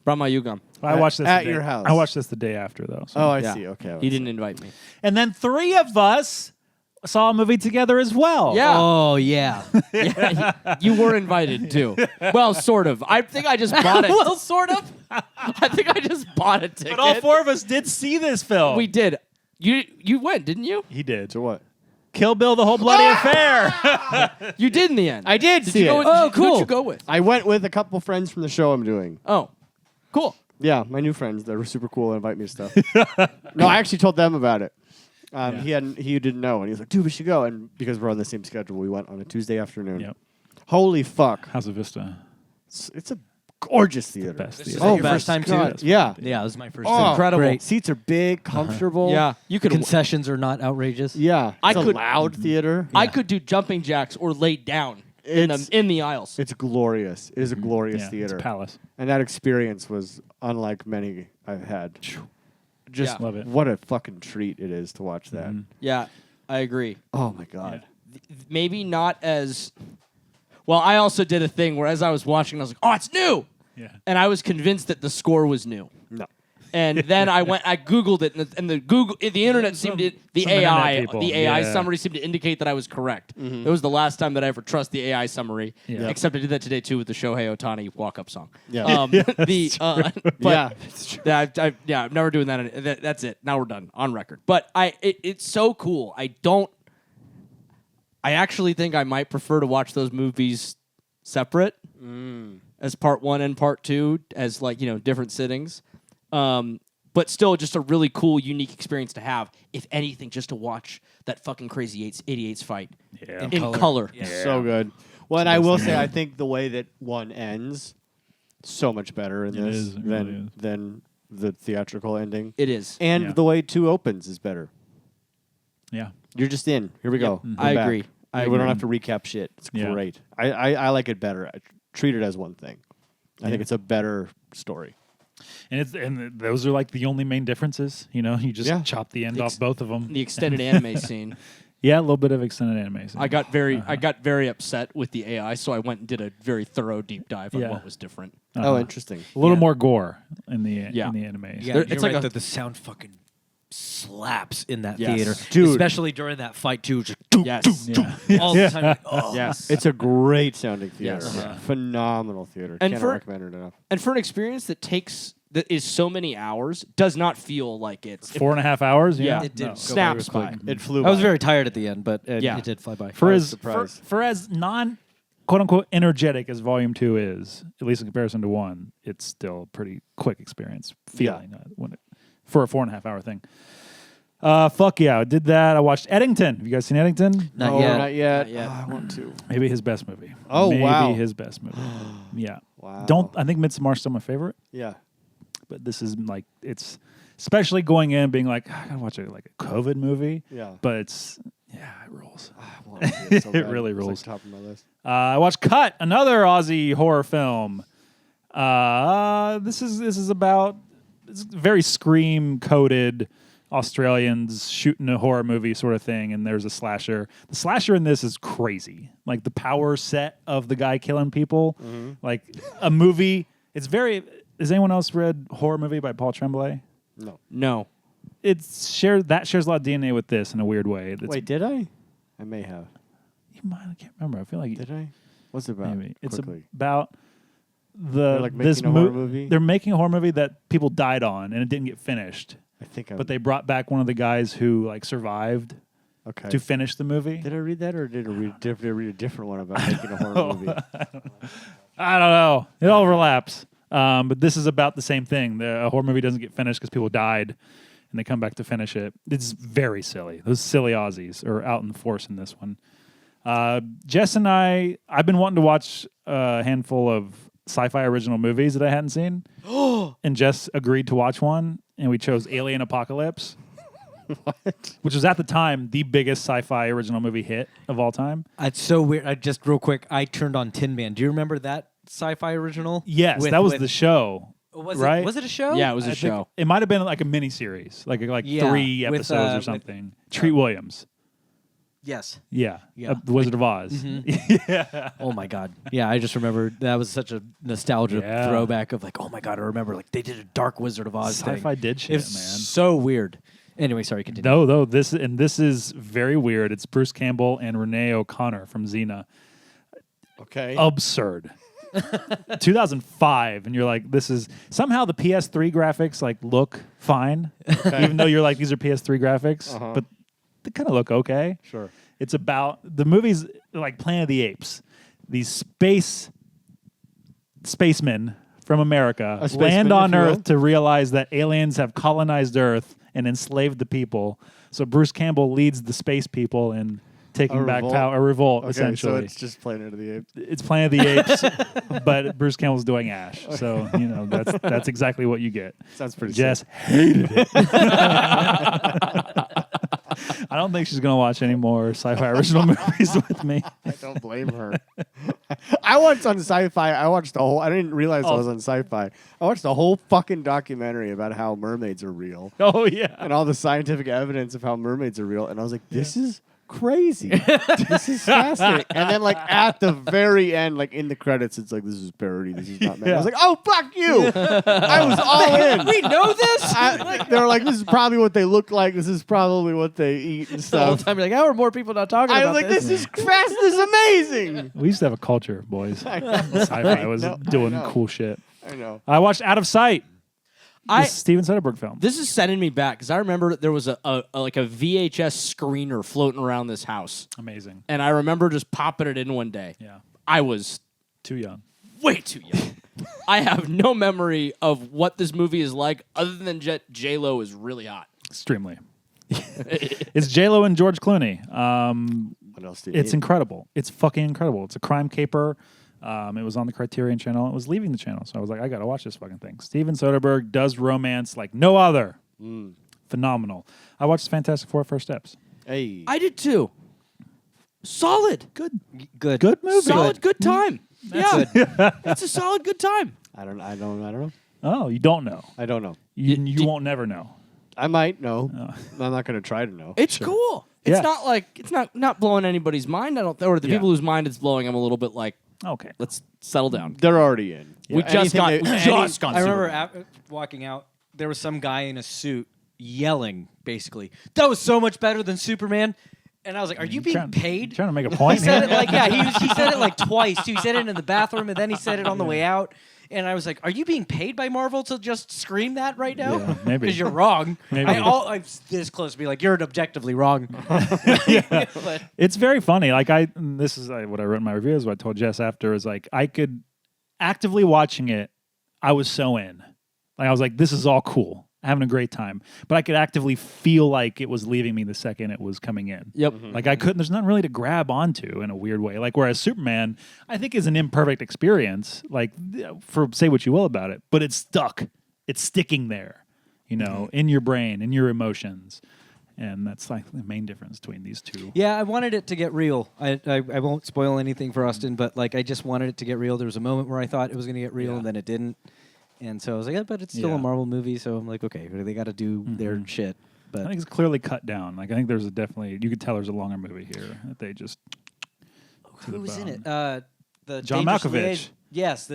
Bramayugam. I watched this at the day- your house. I watched this the day after though. So. Oh, I Yeah. see. Okay. He didn't invite me. And then 3 of us saw a movie together as well. Yeah. Oh, yeah. Yeah, you were invited too. Well, sort of. I think I just bought it. Well, sort of. I think I just bought a ticket. But all 4 of us did see this film. We did. You went, didn't you? He did. So what? Kill Bill, the whole bloody affair. You did in the end. I did see you go it. with, Oh, Who'd cool. you go with? I went with a couple friends from the show I'm doing. Oh, cool. Yeah, my new friends. They were super cool and invite me to stuff. No, I actually told them about it. He didn't know, and he was like, "Dude, we should go." And because we're on the same schedule, we went on a Tuesday afternoon. Yep. Holy fuck! How's the Vista? It's a gorgeous theater. Best This is theater. your first time too? God, yeah. Yeah, this is my first Oh, time. incredible. Great. Seats are big, comfortable. Yeah, you could. Concessions are not outrageous. Yeah. I It's a could- loud theater. I could do jumping jacks or lay down It's- in the aisles. It's glorious. It is a glorious Yeah, theater. It's a palace. And that experience was unlike many I've had. Just Yeah. Love it. what a fucking treat it is to watch that. Yeah, I agree. Oh my god. Maybe not as. Well, I also did a thing where as I was watching, I was like, "Oh, it's new," Yeah. and I was convinced that the score was new. No. And then I Googled it, and the internet seemed to, some internet people, the AI yeah. summary seemed to indicate that I was correct. It was the last time that I ever trust the AI summary, Yeah. except I did that today too with the Shohei Ohtani walk-up song. Yeah. But Yeah. I'm never doing that. That's it. Now we're done on record. But it's so cool. I actually think I might prefer to watch those movies separate as part 1 and part 2 as different sittings. But still just a really cool, unique experience to have. If anything, just to watch that fucking crazy 88s fight Yeah. in color. So good. Well, and I will say, I think the way that one ends, so much better in It this is, it really is. than the theatrical ending. It is. And Yeah. the way 2 opens is better. Yeah. You're just in. Here we go. I We're back. agree. I We agree. don't have to recap shit. It's Yeah. great. I like it better. I treat it as one thing. I think it's a better story. And those are like the only main differences. You know, you just Yeah. chop the end off both of them. The extended anime scene. Yeah, a little bit of extended animation. I got very upset with the AI, so I went and did a very thorough deep dive on what was different. Oh, interesting. A little more gore in the animation. Yeah, It's like that the sound fucking slaps in that Yes. theater, Dude. especially during that fight too. Just Yes. all the time. Like, oh. Yes. It's a great sounding theater. Yes. Yeah. Phenomenal theater. And Cannot for- recommend it enough. And for an experience that is so many hours, does not feel like it's 4.5 hours. Yeah. It did No. go snaps very by. quick. It flew I was by. very tired at the end, but it Yeah. did fly by. For I was as surprised. for as non quote unquote energetic as Volume 2 is, at least in comparison to 1, it's still a pretty quick experience feeling for a 4.5 hour thing. Fuck yeah, I did that. I watched Eddington. Have you guys seen Eddington? Not No, yet. not yet. Not yet. I want to. Maybe his best movie. Oh, Maybe wow. his best movie. Yeah. Wow. I think Midsommar's still my favorite, Yeah. but this is like it's especially going in being like I gotta watch a COVID movie. Yeah. But it's it rules. I want to see it so It bad. really It's like rules. top of my list. I watched Cut, another Aussie horror film. This is about it's very Scream coded Australians shooting a horror movie sort of thing, and there's a slasher. The slasher in this is crazy. Like the power set of the guy killing people. Like a movie. It's very. Has anyone else read Horror Movie by Paul Tremblay? No. Shares a lot of DNA with this in a weird way. It's, Wait, did I? I may have. you might, I can't remember. I feel like Did I? What's it about? maybe it's Quickly. about They're, like, this making a horror movie? They're making a horror movie that people died on and it didn't get finished. I think I. But they brought back one of the guys who like survived Okay. to finish the movie. Did I read that, or did I read a different one about making a horror movie? I don't know. It overlaps. But this is about the same thing. A horror movie doesn't get finished because people died, and they come back to finish it. It's very silly. Those silly Aussies are out in force in this one. Jess and I've been wanting to watch a handful of sci-fi original movies that I hadn't seen, and Jess agreed to watch one, and we chose Alien Apocalypse. What? Which was at the time the biggest sci-fi original movie hit of all time. It's so weird. I just real quick. I turned on Tin Man. Do you remember that sci-fi original? Yes, With- that was with- the show. Was right? Was it a show? Yeah, it was I a think show. It might have been like a mini series, like Yeah, 3 with, episodes or with- something. Treat Williams. Yes. Yeah. Yeah. The Wizard of Oz. Yeah. Oh my god. Yeah, I just remember that was such a nostalgia Yeah. throwback of like, oh my god, I remember like they did a Dark Wizard of Oz thing. Sci-fi did It shit, was man. so weird. Anyway, sorry, continue. No, this is very weird. It's Bruce Campbell and Renee O'Connor from Xena. Okay. Absurd. 2005, and you're like, this is somehow the PS3 graphics like look fine, even though you're like, these are PS3 graphics, but they kind of look okay. Sure. It's about the movie's like Planet of the Apes. These spacemen from America A spaceman, land if on you will. Earth to realize that aliens have colonized Earth and enslaved the people. So Bruce Campbell leads the space people in taking A back revolt? power, a revolt, Okay, essentially. so it's just Planet of the Apes. It's Planet of the Apes, but Bruce Campbell's doing Ash. So, that's exactly what you get. Sounds pretty Jess sick. hated it. I don't think she's going to watch any more sci-fi original movies with me. I don't blame her. I watched on Sci-Fi. I watched the whole. I didn't realize I was on Sci-Fi. I watched the whole fucking documentary about how mermaids are real Oh, yeah. and all the scientific evidence of how mermaids are real. And I was like, this is crazy. This is fascinating. And then, like, at the very end, like in the credits, it's like, this is parody. This is not. I was like, oh, fuck you. I was all in. We know this. They're like, this is probably what they look like. This is probably what they eat and The whole stuff. time you're like, how are more people not talking I about was like, this is fast. This is amazing. We used to have a culture, boys. I Sci-fi was know, doing I know. cool shit. I know. I watched Out of Sight. I- This Steven Soderbergh film. This is sending me back because I remember there was a VHS screener floating around this house, Amazing. and I remember just popping it in one day. Yeah. I was Too young. way too young. I have no memory of what this movie is like, other than J-Lo is really hot. Extremely. It's J-Lo and George Clooney. What else do you It's need? incredible. It's fucking incredible. It's a crime caper. It was on the Criterion channel. It was leaving the channel, so I was like, I gotta watch this fucking thing. Steven Soderbergh does romance like no other. Phenomenal. I watched Fantastic Four: First Steps. Hey. I did too. Solid. Good Good movie. Solid good time. That's yeah. It's a solid good time. I don't know. Oh, you don't know. I don't know. You won't never know. I might know. I'm not going to try to know. It's cool. It's not like it's not blowing anybody's mind. I don't, or the people whose mind it's blowing. I'm a little bit like, okay, let's settle down. They're already in. We just got. I remember walking out. There was some guy in a suit yelling, basically, "That was so much better than Superman." And I was like, "Are you being paid?" Trying to make a point. He said it like, he said it like twice. Too. He said it in the bathroom, and then he said it on the way out. And I was like, "Are you being paid by Marvel to just scream that right now?" Yeah, maybe because you're wrong. Maybe. I'm this close to be like, "You're objectively wrong." But it's very funny. Like this is what I wrote in my review. Is what I told Jess after. Is like I could actively watching it. I was so in. Like I was like, this is all cool. Having a great time, but I could actively feel like it was leaving me the second it was coming in. Yep. Like I couldn't. There's nothing really to grab onto in a weird way. Like whereas Superman, I think is an imperfect experience. Like for say what you will about it, but it's stuck. It's sticking there, in your brain, in your emotions, and that's like the main difference between these two. Yeah, I wanted it to get real. I won't spoil anything for Austin, but like I just wanted it to get real. There was a moment where I thought it was going to get real, and then it didn't. And so I was like, but it's still a Marvel movie, so I'm like, okay, they got to do their shit. But I think it's clearly cut down. Like I think there's you could tell there's a longer movie here that they just. Who's in it? The John Dangerous Malkovich. Liaison. Yes,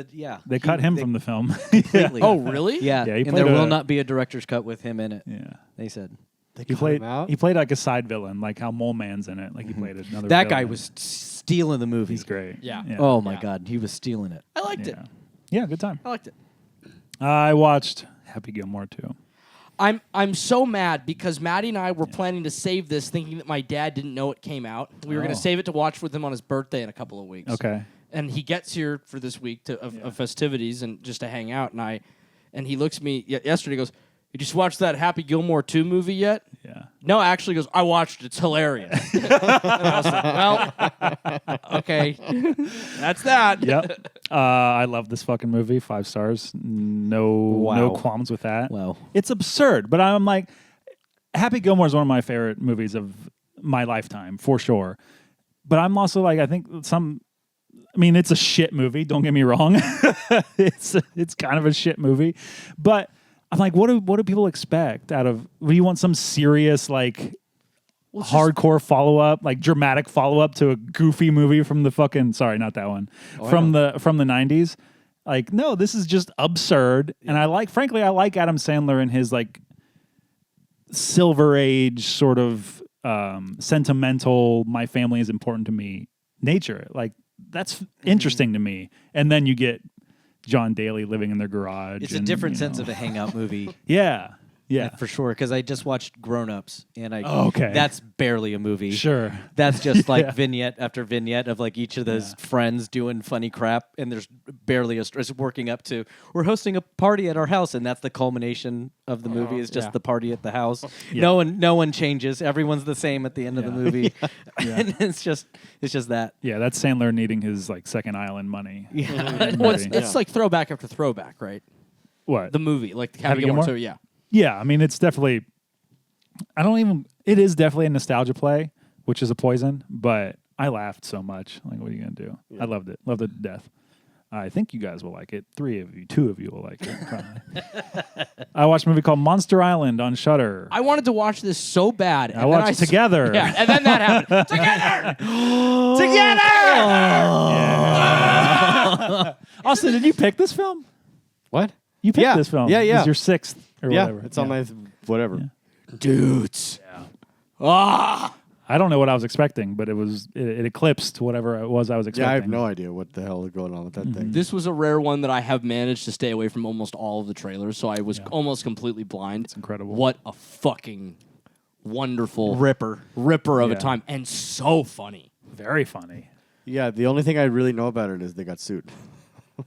They cut him from the film. completely. Oh, really? Yeah, Yeah, he and there played will not be a director's cut with him in it. Yeah. They said. He played like a side villain, like how Mole Man's in it. Like he played another. That guy villain. was stealing the movie. He's great. Yeah. Oh my God, he was stealing it. I liked it. Yeah, good time. I liked it. I watched Happy Gilmore too. I'm so mad because Maddie and I were planning to save this, thinking that my dad didn't know it came out. We were going to save it to watch with him on his birthday in a couple of weeks. Okay. And he gets here for this week of festivities and just to hang out. And he looks at me yesterday. He goes, "Did you just watch that Happy Gilmore 2 movie yet?" Yeah. No, actually, he goes, "I watched it. It's hilarious." And I was like, well, okay, that's that. Yep. I love this fucking movie. 5 stars. No qualms with that. Wow. It's absurd, but I'm like, Happy Gilmore is one of my favorite movies of my lifetime for sure. But I'm also like, I think it's a shit movie. Don't get me wrong. It's kind of a shit movie, but I'm like, what do people expect out of? Do you want some serious hardcore follow up, like dramatic follow up to a goofy movie from the fucking not that one from the 90s? Like, no, this is just absurd. Yeah. And frankly, I like Adam Sandler and his like Silver Age sort of sentimental. My family is important to me nature. Like that's interesting to me. And then you get John Daly living in their garage. It's a different sense of a hangout movie. Yeah. Yeah, for sure. Because I just watched Grown Ups, and okay, that's barely a movie. Sure, that's just like vignette after vignette of like each of those friends doing funny crap, and there's barely it's working up to we're hosting a party at our house, and that's the culmination of the movie is just the party at the house. Yeah. No one changes. Everyone's the same at the end of the movie, and it's just that. Yeah, that's Sandler needing his like second island money. Yeah, well, it's like throwback after throwback, right? What the movie like Happy Gilmore 2? Yeah. Yeah, I mean, it's definitely. It is definitely a nostalgia play, which is a poison. But I laughed so much. Like, what are you gonna do? Yeah. I loved it to death. I think you guys will like it. 2 of you will like it. Probably. I watched a movie called Monster Island on Shudder. I wanted to watch this so bad. I watched it together. Yeah, and then that happened. Together. Yeah. Austin, did you pick this film? What? You picked this film. Yeah. It's your 6th or whatever. It's on my whatever. Yeah. Dudes. Yeah. I don't know what I was expecting, but it eclipsed whatever it was I was expecting. Yeah, I have no idea what the hell is going on with that thing. This was a rare one that I have managed to stay away from almost all of the trailers, so I was almost completely blind. It's incredible. What a fucking wonderful ripper of a time, and so funny. Very funny. Yeah, the only thing I really know about it is they got sued.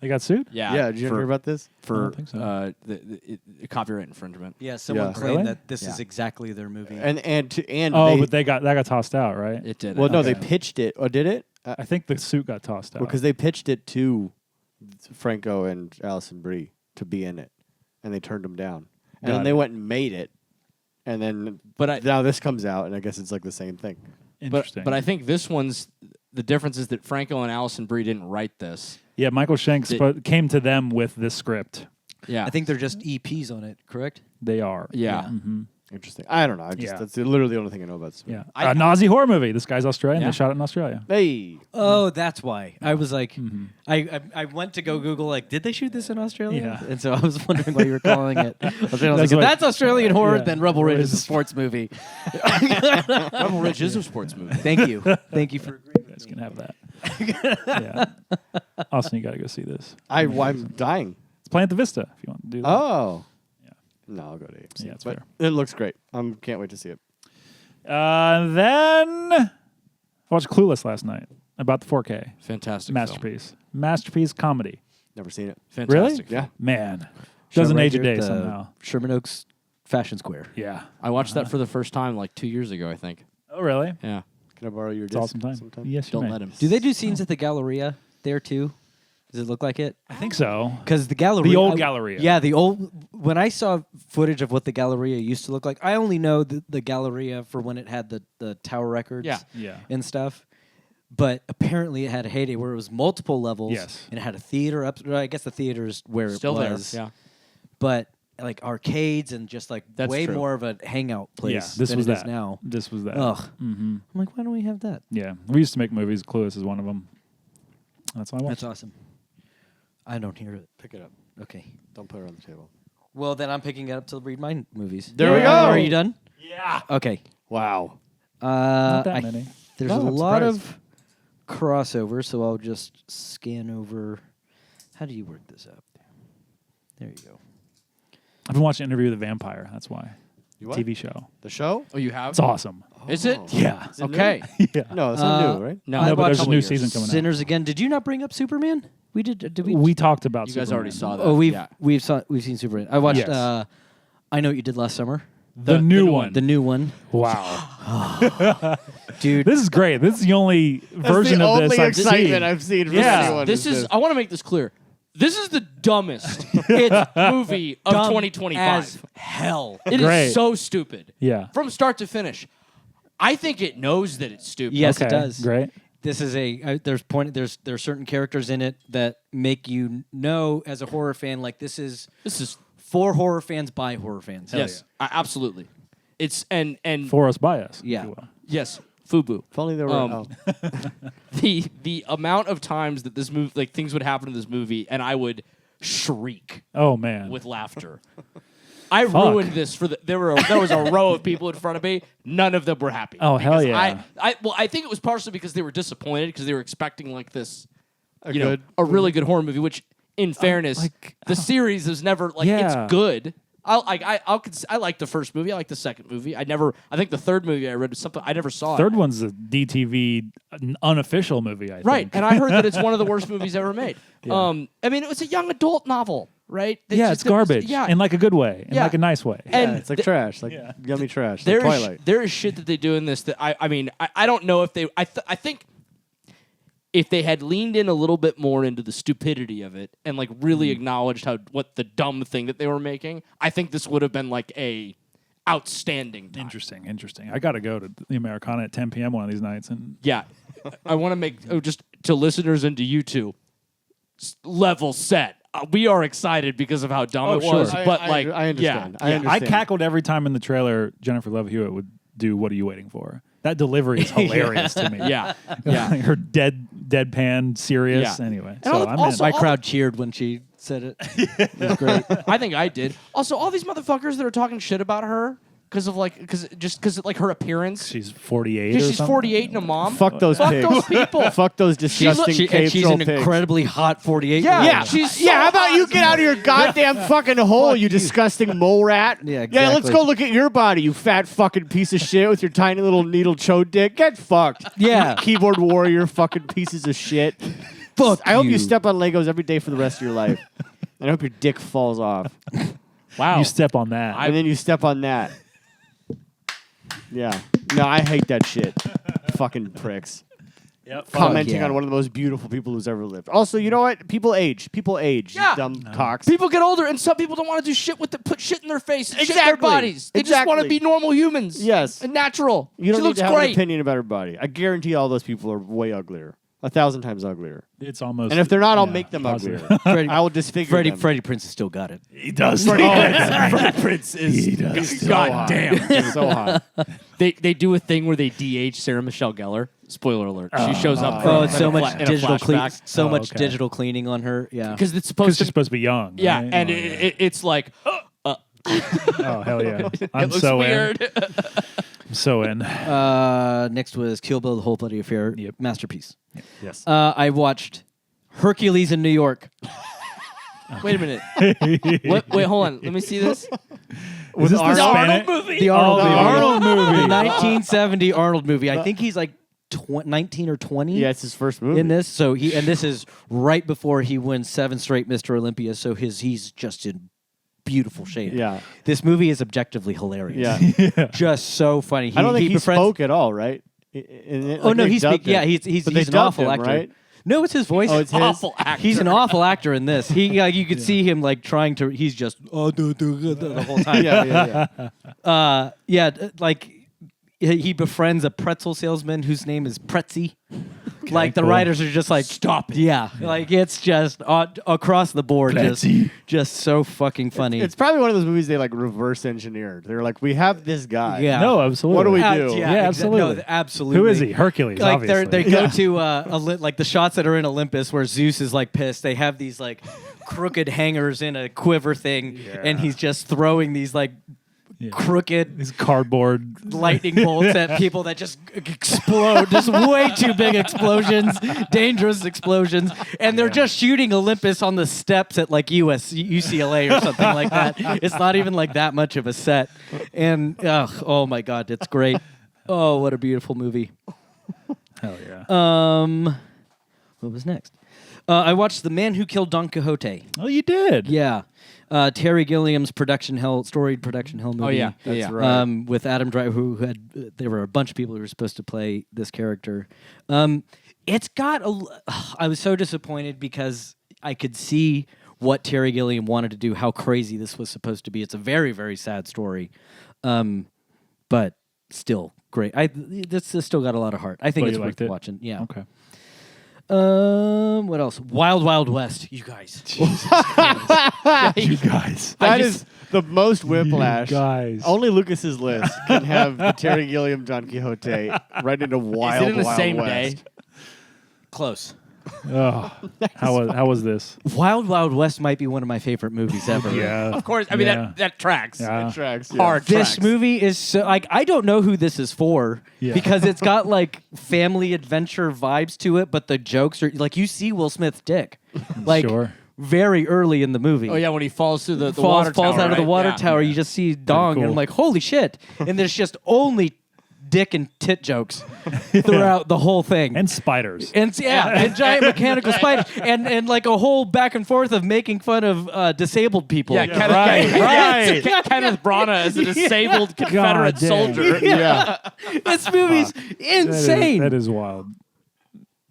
They got sued? Yeah. Did you hear about this? For I don't think so. the copyright infringement. Yeah, someone claimed Really? that this is exactly their movie. And but that got tossed out, right? It did. Well, no, they pitched it. Oh, did it? I think the suit got tossed out. Because they pitched it to Franco and Alison Brie to be in it, and they turned them down. And then they went and made it, and then now this comes out, and I guess it's like the same thing. Interesting. But I think this one's the difference is that Franco and Alison Brie didn't write this. Yeah, Michael Shanks came to them with this script Yeah. I think they're just EPs on it, correct? They are. Yeah. Interesting. I don't know. Yeah. That's literally the only thing I know about this movie. Yeah. An Aussie horror movie. This guy's Australian. Yeah. They shot it in Australia. Hey. Oh, that's why. I was like, I went to go Google, like, did they shoot this in Australia? Yeah. And so I was wondering why you were calling it Australian. I was like, That's if what- that's Australian horror, Yeah. then Rebel Ridge is a sports movie. Rebel Ridge is a sports movie. Thank you. Thank you for agreeing with Guys me. can have that. Yeah. Austin, you got to go see this. I'm dying. It's playing at the Vista if you want to do that. Oh. Yeah. No, I'll go to AMC. Yeah, it's but fair. it looks great. Can't wait to see it. Then I watched Clueless last night about the 4K Fantastic masterpiece. Masterpiece comedy. Never seen it. Film. Really? Fantastic. Yeah. Man, doesn't Right age a here at day the somehow. Sherman Oaks Fashion Square. Yeah. I watched that for the first time like 2 years ago, I think. Oh, really? Yeah. Can I borrow your It's disc awesome time. sometime? Yes, you Don't may. let him. Do they do scenes at the Galleria there too? Does it look like it? I think so. Because the Galleria, The old Galleria. Yeah, the old. When I saw footage of what the Galleria used to look like, I only know the Galleria for when it had the Tower Records, Yeah. and stuff. But apparently, it had a heyday where it was multiple levels. Yes. and it had a theater up. I guess the theater's where Still it there. was. Yeah. But like arcades and just like That's way true. more of a hangout Yeah. place. This than was it is that. now. This was that. Ugh. Mm-hmm. I'm like, why don't we have that? Yeah. We used to make movies. Clueless is one of them. That's all I watched. That's awesome. I don't hear it. Pick it up. Okay. Don't put it on the table. Well, then I'm picking it up to read my movies. There we go. Are you done? Yeah. Okay. Wow. Not that many. There's No, a I'm lot surprised. of crossover, so I'll just scan over. How do you work this up? There you go. I've been watching Interview with the Vampire. That's why. You what? TV show. The show? Oh, you have? It's awesome. Is it? Yeah. Is it new? Okay. Yeah. No, it's not new, right? No, No, but there's a couple new years. season coming out. Sinners again. Did you not bring up Superman? We did. Did we? We talked about You guys Superman. already saw that. Oh, Yeah. we've seen Superman. I watched. Yes. I Know What You Did Last Summer. The new one. The new one, Wow. dude. This is great. This is the only version the of only this I've excitement seen. I've seen. From Yeah. anyone This is. this. I want to make this clear. This is the dumbest movie of Dumb 2025. as hell. It is Great. so stupid. Yeah. From start to finish. I think it knows that it's stupid. Yes, Okay, it does. Great. This is there's certain characters in it that make you know as a horror fan, like this is for horror fans by horror fans. Yes, absolutely. It's and For us, by us. if Yeah. you will. yes, FUBU. If only there were. Um, The amount of times that this movie, like things would happen in this movie, and I would shriek Oh, man. with laughter. I ruined this for there was a row of people in front of me. None of them were happy. Oh, hell Because yeah. I think it was partially because they were disappointed because they were expecting like this, good a really good horror movie. Which, in fairness, the series is never like Yeah. it's good. I like the first movie. I like the second movie. I think the third movie I read was something I never saw. Third one's a DTV unofficial movie, I think. Right, and I heard that it's one of the worst movies ever made. I mean, it was a young adult novel, right? Yeah, it's garbage. Yeah, In like a good way. In Yeah. like a nice way. and yeah, it's like trash, like yummy trash. Like there Twilight. is shit that they do in this that I mean I don't know if they I think if they had leaned in a little bit more into the stupidity of it and like really acknowledged what the dumb thing that they were making, I think this would have been like a outstanding time. Interesting. I got to go to the Americana at 10 p.m. one of these nights. And Yeah, I want to make just to listeners and to you two level set. We are excited because of how dumb Oh, it was, sure. but I like understand. Yeah, I yeah. understand. I cackled every time in the trailer Jennifer Love Hewitt would do "What Are You Waiting For?" That delivery is hilarious to me. Yeah, yeah. Her deadpan serious. Yeah. Anyway, And so I'm also- in. My crowd cheered when she said it. It was great. I think I did. Also, all these motherfuckers that are talking shit about her because of her appearance. She's 48 Because or she's something. 48 and a mom. Fuck those Fuck pigs. those people. Fuck those disgusting And she's troll an pigs. incredibly hot 48. Yeah. Yeah, She's so yeah. How about you hot. get out of your goddamn fucking hole, you disgusting mole rat? Yeah, Yeah, let's exactly. go look at your body, you fat fucking piece of shit with your tiny little needle chode dick. Get fucked. Yeah. You keyboard warrior, fucking pieces of shit. Fuck I hope you you. step on Legos every day for the rest of your life. And I hope your dick falls off, Wow. You step on that. and then you step on that. Yeah. No, I hate that shit. Fucking pricks. Yep. Commenting yeah. on one of the most beautiful people who's ever lived. Also, you know what? People age. People age. Yeah. You dumb cocks. People get older, and some people don't want to do shit put shit in their face, and shit in their Exactly. bodies. They just want to Exactly. be normal humans. Yes. and natural. You don't she need looks to have great. an opinion about her body. I guarantee all those people are way uglier. 1,000 times uglier. It's almost. And if they're not, I'll make them positive. uglier. I will disfigure them. Freddie Prinze has still got it. He does. Freddie Prinze is goddamn. He's so hot. They do a thing where they DH Sarah Michelle Gellar. Spoiler alert. She shows up. Oh, it's so in a much in a digital flashback. much digital cleaning on her. Yeah, Because it's Because supposed she's to. supposed to be young. Yeah, right? and it's like Oh hell yeah! I'm it looks so weird. in. I'm so in. next was Kill Bill: The Whole Bloody Affair. Yep. Masterpiece. Yes. I watched Hercules in New York. Wait a minute. Wait, hold on. Let me see this. Was this the Arnold Spanish movie? The Arnold the movie. Arnold movie. The 1970 Arnold movie. I think he's like 19 or 20. Yeah, it's his first movie. In this, and this is right before he wins 7 straight Mr. Olympia. So he's just in beautiful shape. Yeah. This movie is objectively hilarious. Yeah. just so funny. I don't think he befriends- spoke at all, right? Oh no, he speaks. Yeah, he's But they an dubbed awful him, actor. right? No, it's his voice. Oh, it's his? Awful actor. He's an awful actor in this. You could see him like trying to. He's just the whole time. Yeah. Like he befriends a pretzel salesman whose name is Pretzi. Like the cool. writers are just like, Stop it. Yeah, like it's just across the board, just so fucking funny. It's probably one of those movies they like reverse engineered. They're like, we have this guy. Yeah. No, absolutely. What do we do? Yeah, absolutely. No, absolutely. Who is he? Hercules. Like obviously. they go to like the shots that are in Olympus where Zeus is like pissed. They have these like crooked hangers in a quiver thing, and he's just throwing these like crooked These cardboard. lightning bolts at people that just explode. Just way too big explosions, dangerous explosions, and they're just shooting Olympus on the steps at like UCLA or something like that. It's not even like that much of a set, and oh my god, it's great. Oh, what a beautiful movie. Hell yeah. What was next? I watched The Man Who Killed Don Quixote. Oh, you did. Yeah. Terry Gilliam's storied production hell movie. Oh yeah, That's yeah. right. With Adam Driver, who had there were a bunch of people who were supposed to play this character. It's got I was so disappointed because I could see what Terry Gilliam wanted to do, how crazy this was supposed to be. It's a very, very sad story, but still great. This still got a lot of heart. I think But it's you worth liked it? watching. Yeah. Okay. What else? Wild Wild West. You guys. You guys. That is the most whiplash. guys. Only Lucas's list can have the Terry Gilliam Don Quixote right into Wild Is it in the Wild same West. day? Close. Oh, how was this? Wild Wild West might be one of my favorite movies ever. Yeah. Of course. I mean Yeah. that tracks. Yeah. It tracks. Yeah. Hard. This tracks. movie is so like I don't know who this is for Yeah. because it's got like family adventure vibes to it, but the jokes are like you see Will Smith's dick, like Sure. very early in the movie. Oh yeah, when he falls through the falls water tower, out of the right? water Yeah. tower. You just see dong, and cool. I'm like, holy shit! And there's just only dick and tit jokes throughout the whole thing. And spiders. And giant mechanical spiders, and like a whole back and forth of making fun of disabled people. Yeah, Kenneth Branagh as a disabled Confederate damn. soldier. Yeah. This movie's insane. That is wild.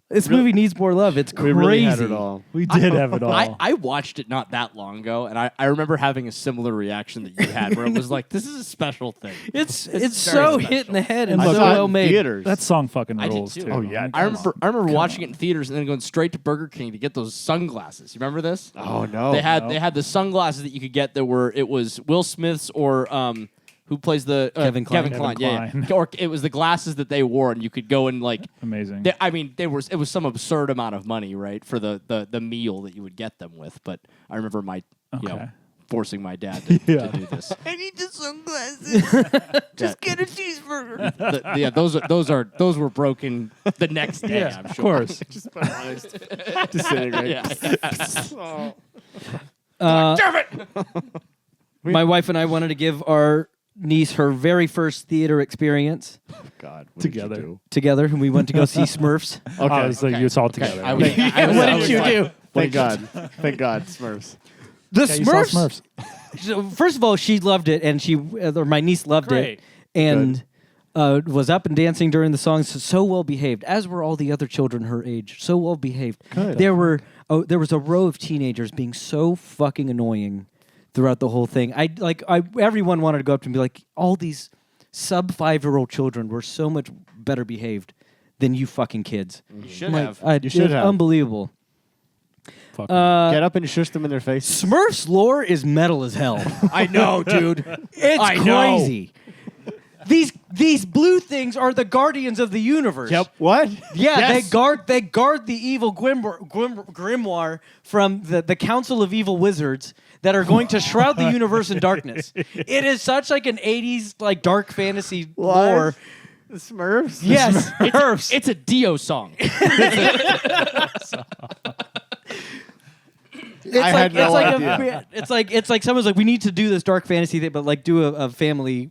This movie needs more love. It's We crazy. really had it all. We did have it all. I watched it not that long ago, and I remember having a similar reaction that you had, where it was like, this is a special thing. It's very so special. hit in the head and I so saw it in well made. theaters. that song fucking I did rules too. too. Oh, yeah. I remember watching it in theaters and then going straight to Burger King to get those sunglasses. You remember this? Oh no. They had the sunglasses that you could get that were it was Will Smith's or who plays the Kevin Kline. Kevin yeah. Kline. Or it was the glasses that they wore and you could go and like Amazing. it was some absurd amount of money, right, for the meal that you would get them with, but I remember Okay. forcing my dad to do this. I need the sunglasses. Just get a cheeseburger. Those were broken the next day, Yeah, I'm of sure. course. Just put on his disintegrate. Yeah. Damn it! My wife and I wanted to give our niece her very first theater experience God. What Together. Did you together, and we went to go see Smurfs. do? Okay. Oh, so you it's all together. I was- Okay. I was- What I did was you like- do? Thank God. Thank God. Smurfs. The Yeah, you saw Smurfs. So, first of all, she loved it, and or my niece loved Great. it, and was up and dancing during the songs. So well behaved, as were all the other children her age. So well behaved. Good. There was a row of teenagers being so fucking annoying throughout the whole thing. Everyone wanted to go up to me and be like, all these sub 5-year-old children were so much better behaved than you fucking kids. You should I'm have. like, You should it's have. Unbelievable. Fuck. Get up and shush them in their face. Smurfs lore is metal as hell. I know, dude. It's I know. crazy. These blue things are the guardians of the universe. Yep. What? Yeah, Yes. they guard the evil grimoire from the Council of Evil Wizards that are going to shroud the universe in darkness. It is such like an 80s like dark fantasy lore. The Smurfs? Yes, Smurfs. It's a Dio song. had no idea. It's like someone's like, we need to do this dark fantasy thing, but like do a family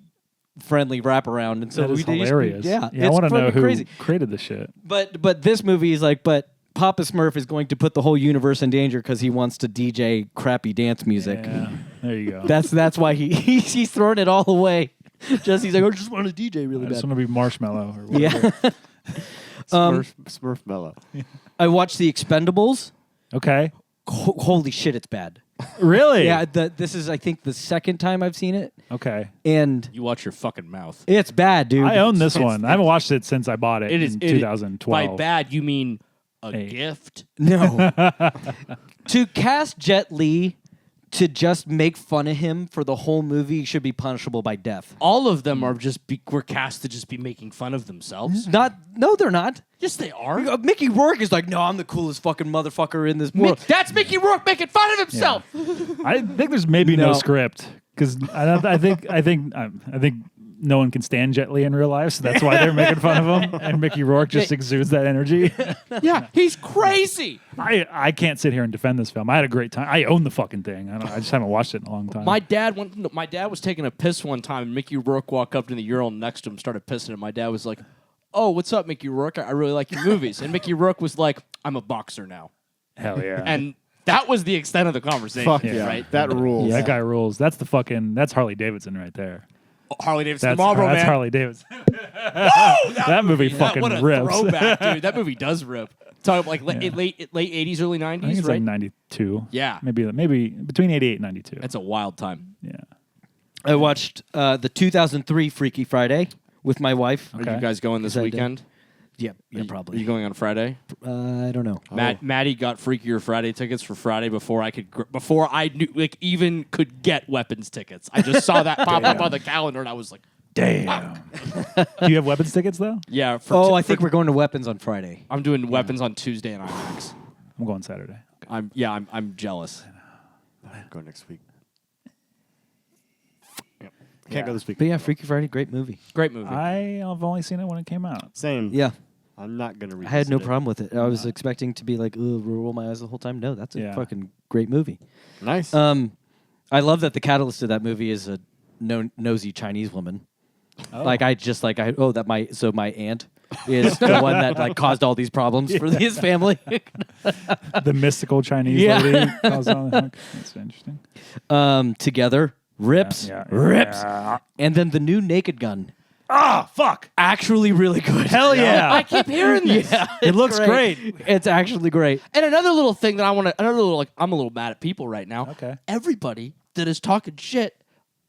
friendly wraparound, and so that is they just- hilarious. yeah, I want to know fucking who crazy. created this shit. But this movie is like, but Papa Smurf is going to put the whole universe in danger because he wants to DJ crappy dance music. Yeah, there you go. That's why he's throwing it all away. He's like, I just want to DJ really I just bad. want to be Marshmallow or whatever. Yeah. Smurf Mellow. I watched The Expendables. Okay. Holy shit, it's bad. Really? Yeah, this is I think the second time I've seen it, Okay. and You watch your fucking mouth. it's bad, dude. I own this one. I haven't watched it since I bought it, It is in it- 2012. By bad, you mean a Hey. gift? No. To cast Jet Li to just make fun of him for the whole movie should be punishable by death. All of them are were cast to just be making fun of themselves. No, they're not. Yes, they are. Mickey Rourke is like, no, I'm the coolest fucking motherfucker in this world. That's Mickey Rourke making fun of himself. I think there's maybe no No. script because I think no one can stand Jet Li in real life, so that's why they're making fun of him. And Mickey Rourke just exudes that energy. Yeah, he's crazy. I can't sit here and defend this film. I had a great time. I own the fucking thing. I just haven't watched it in a long time. My dad was taking a piss one time, and Mickey Rourke walked up to the urinal next to him, started pissing, and my dad was like, "Oh, what's up, Mickey Rourke? I really like your movies." And Mickey Rourke was like, "I'm a boxer now," Hell yeah. and that was the extent of the conversation. Fuck yeah. Right? That rules. That guy rules. That's Harley Davidson right there. Harley Davidson, That's, the Marlboro that's Man. Harley Davidson. that movie fucking what a rips. throwback, dude. That movie does rip. Talking like late 80s, early 90s, I think it's right? like 92. Yeah. Maybe between 88 and 92. That's a wild time. Yeah. I watched the 2003 Freaky Friday with my wife. Are Okay. you guys going this Yes, I did. weekend? Yeah, Are probably. you going on Friday? I don't know. Maddie got Freakier Friday tickets for Friday before I knew even could get weapons tickets. I just saw that pop up on the calendar and I was like, Damn. Do you have weapons tickets though? yeah. I think we're going to Weapons on Friday. I'm doing weapons on Tuesday and IMAX. I'm going Saturday. I'm jealous. Go next week. Can't go this week. But yeah, Freaky Friday, great movie. Great movie. I've only seen it when it came out. Same. Yeah, I'm not gonna read. I had no problem with it. I was expecting to be like, roll my eyes the whole time. No, that's a Yeah. fucking great movie. Nice. I love that the catalyst of that movie is a nosy Chinese woman. Oh. My aunt is the one that like caused all these problems for his family. The mystical Chinese Yeah. lady. That's interesting. Together, rips, Yeah. and then the new Naked Gun, Ah, fuck. actually really good. Hell yeah. I keep hearing this. Yeah, It it's looks great. It's actually great. And another little thing that I'm a little mad at people right now. Okay. Everybody that is talking shit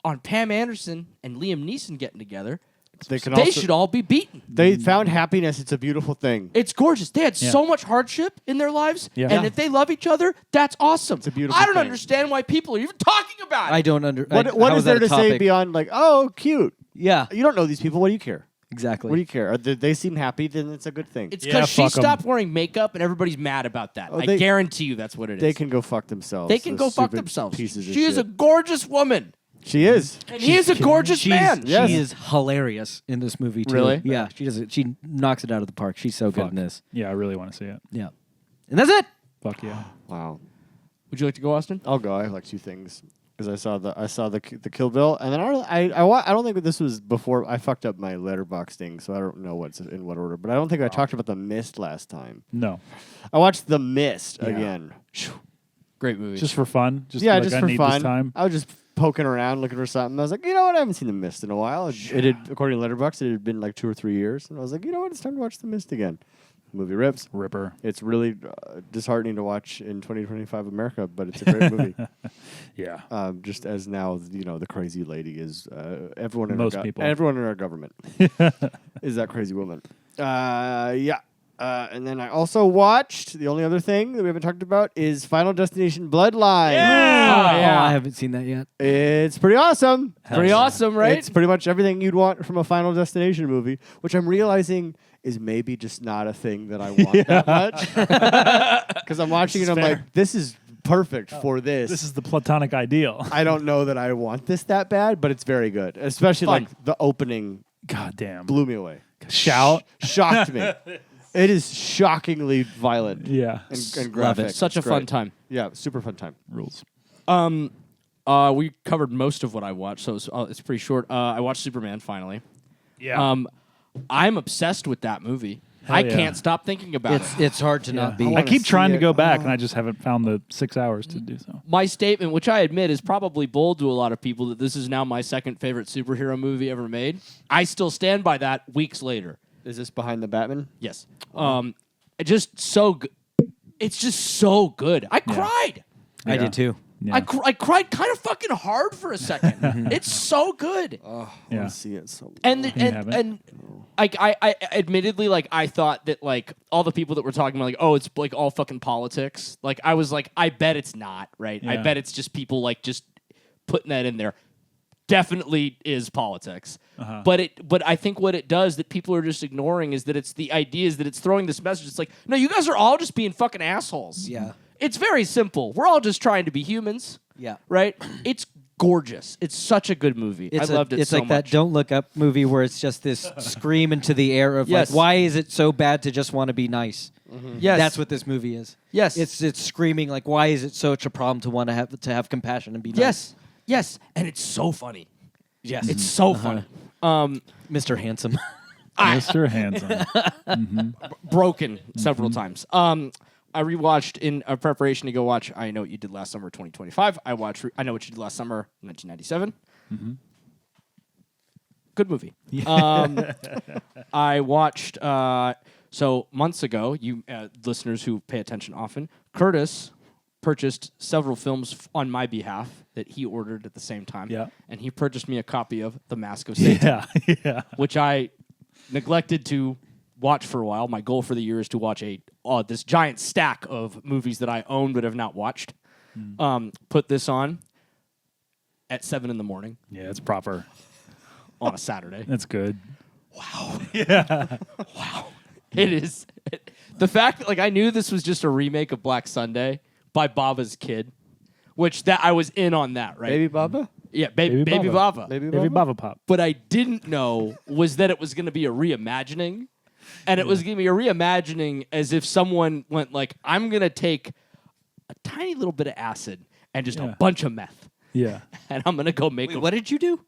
on Pam Anderson and Liam Neeson getting together, they can they also, should all be beaten. They found happiness. It's a beautiful thing. It's gorgeous. They had Yeah. so much hardship in their lives, Yeah. and Yeah. if they love each other, that's awesome. It's a beautiful I don't thing. understand why people are even talking about it. I don't under. What how is that there a to say topic? beyond like, oh, cute? Yeah, You don't know these people. What do you care? exactly. What do you care? They seem happy. Then it's a good thing. It's Yeah, because she fuck 'em. stopped wearing makeup, and everybody's mad about that. Oh, I they- guarantee you that's what it is. They can go fuck themselves. They can those go fuck stupid themselves. Pieces of She is a shit. gorgeous woman, She is. and he is a gorgeous man. Yes. She is hilarious in this movie too. Really? Yeah, she does it. She knocks it out of the park. She's so good in this. Yeah, I really want to see it. Yeah, and that's it. Fuck yeah. Wow. Would you like to go, Austin? I'll go. I have like two things because I saw the Kill Bill, and then I don't think this was before I fucked up my letterbox thing, so I don't know what's in what order. But I don't think I talked about The Mist last time. No. I watched The Mist Yeah. again. Great movie. Just for fun. Just Yeah, like, just I for need fun. This time. I was just poking around looking for something. I was like, you know what? I haven't seen The Mist in a while. It had, according to Letterboxd, it had been like 2 or 3 years, and I was like, you know what? It's time to watch The Mist again. Movie rips. Ripper. It's really disheartening to watch in 2025 America, but it's a great movie. Yeah. Just as now, the crazy lady is everyone in Most our people. everyone in our government is that crazy woman. Yeah. And then I also watched, the only other thing that we haven't talked about is Final Destination Bloodline. Oh, I haven't seen that yet. It's pretty awesome. Pretty awesome, right? It's pretty much everything you'd want from a Final Destination movie, which I'm realizing is maybe just not a thing that I want that much. Because I'm watching it and I'm like, this is perfect for this. This is the platonic ideal. I don't know that I want this that bad, but it's very good. Especially Fun. like the opening God damn. blew me away. Shout. Shocked me. It is shockingly violent Yeah. and graphic. Such a It's fun great. time. Yeah, super fun time. Rules. We covered most of what I watched, so it's pretty short. I watched Superman finally. Yeah. I'm obsessed with that movie. Hell I yeah. can't stop thinking about it. It's hard to not be. I I keep see trying to it. go back, and I just haven't found the 6 hours to do so. My statement, which I admit is probably bold to a lot of people, that this is now my second favorite superhero movie ever made. I still stand by that weeks later. Is this behind the Batman? Yes. It just so good. It's just so good. I cried. I did too. Yeah. I cried kind of fucking hard for a second. It's so good. I want Yeah. to see it so And haven't? and I admittedly, like, I thought that, like, all the people that were talking about, like, oh, it's like all fucking politics. Like, I was like, I bet it's not, right? I Yeah. bet it's just people like just putting that in there. Definitely is politics. But I think what it does that people are just ignoring is that it's the idea is that it's throwing this message. It's like, no, you guys are all just being fucking assholes. Yeah. It's very simple. We're all just trying to be humans. Yeah. Right? It's gorgeous. It's such a good movie. I loved it It's so like much. that Don't Look Up movie where it's just this scream into the air of Yes. like, why is it so bad to just want to be nice? Yes. That's what this movie is. Yes. It's screaming like, why is it such a problem to want to have compassion and be nice? Yes. Yes. And it's so funny. Yes. It's so funny. Mr. Handsome. Mr. Handsome. Broken several times. I rewatched in preparation to go watch I Know What You Did Last Summer 2025. I watched I Know What You Did Last Summer 1997. Good movie. I watched, so months ago, you listeners who pay attention often, Curtis purchased several films on my behalf that he ordered at the same time. Yeah. And he purchased me a copy of The Mask of Satan, Yeah. which I neglected to watch for a while. My goal for the year is to watch this giant stack of movies that I own but have not watched. Put this on at 7 in the morning Yeah, it's proper. on a Saturday. That's good. It is. The fact that, like, I knew this was just a remake of Black Sunday by Baba's Kid, which that I was in on that, right? Baby Baba? Yeah, Baby Baba. Baby Baby Baba? Baba Pop. What I didn't know was that it was going to be a reimagining. And it was going to be a reimagining as if someone went like, I'm going to take a tiny little bit of acid and just a bunch of meth. Yeah. And I'm going to go make Wait, a... what did you do?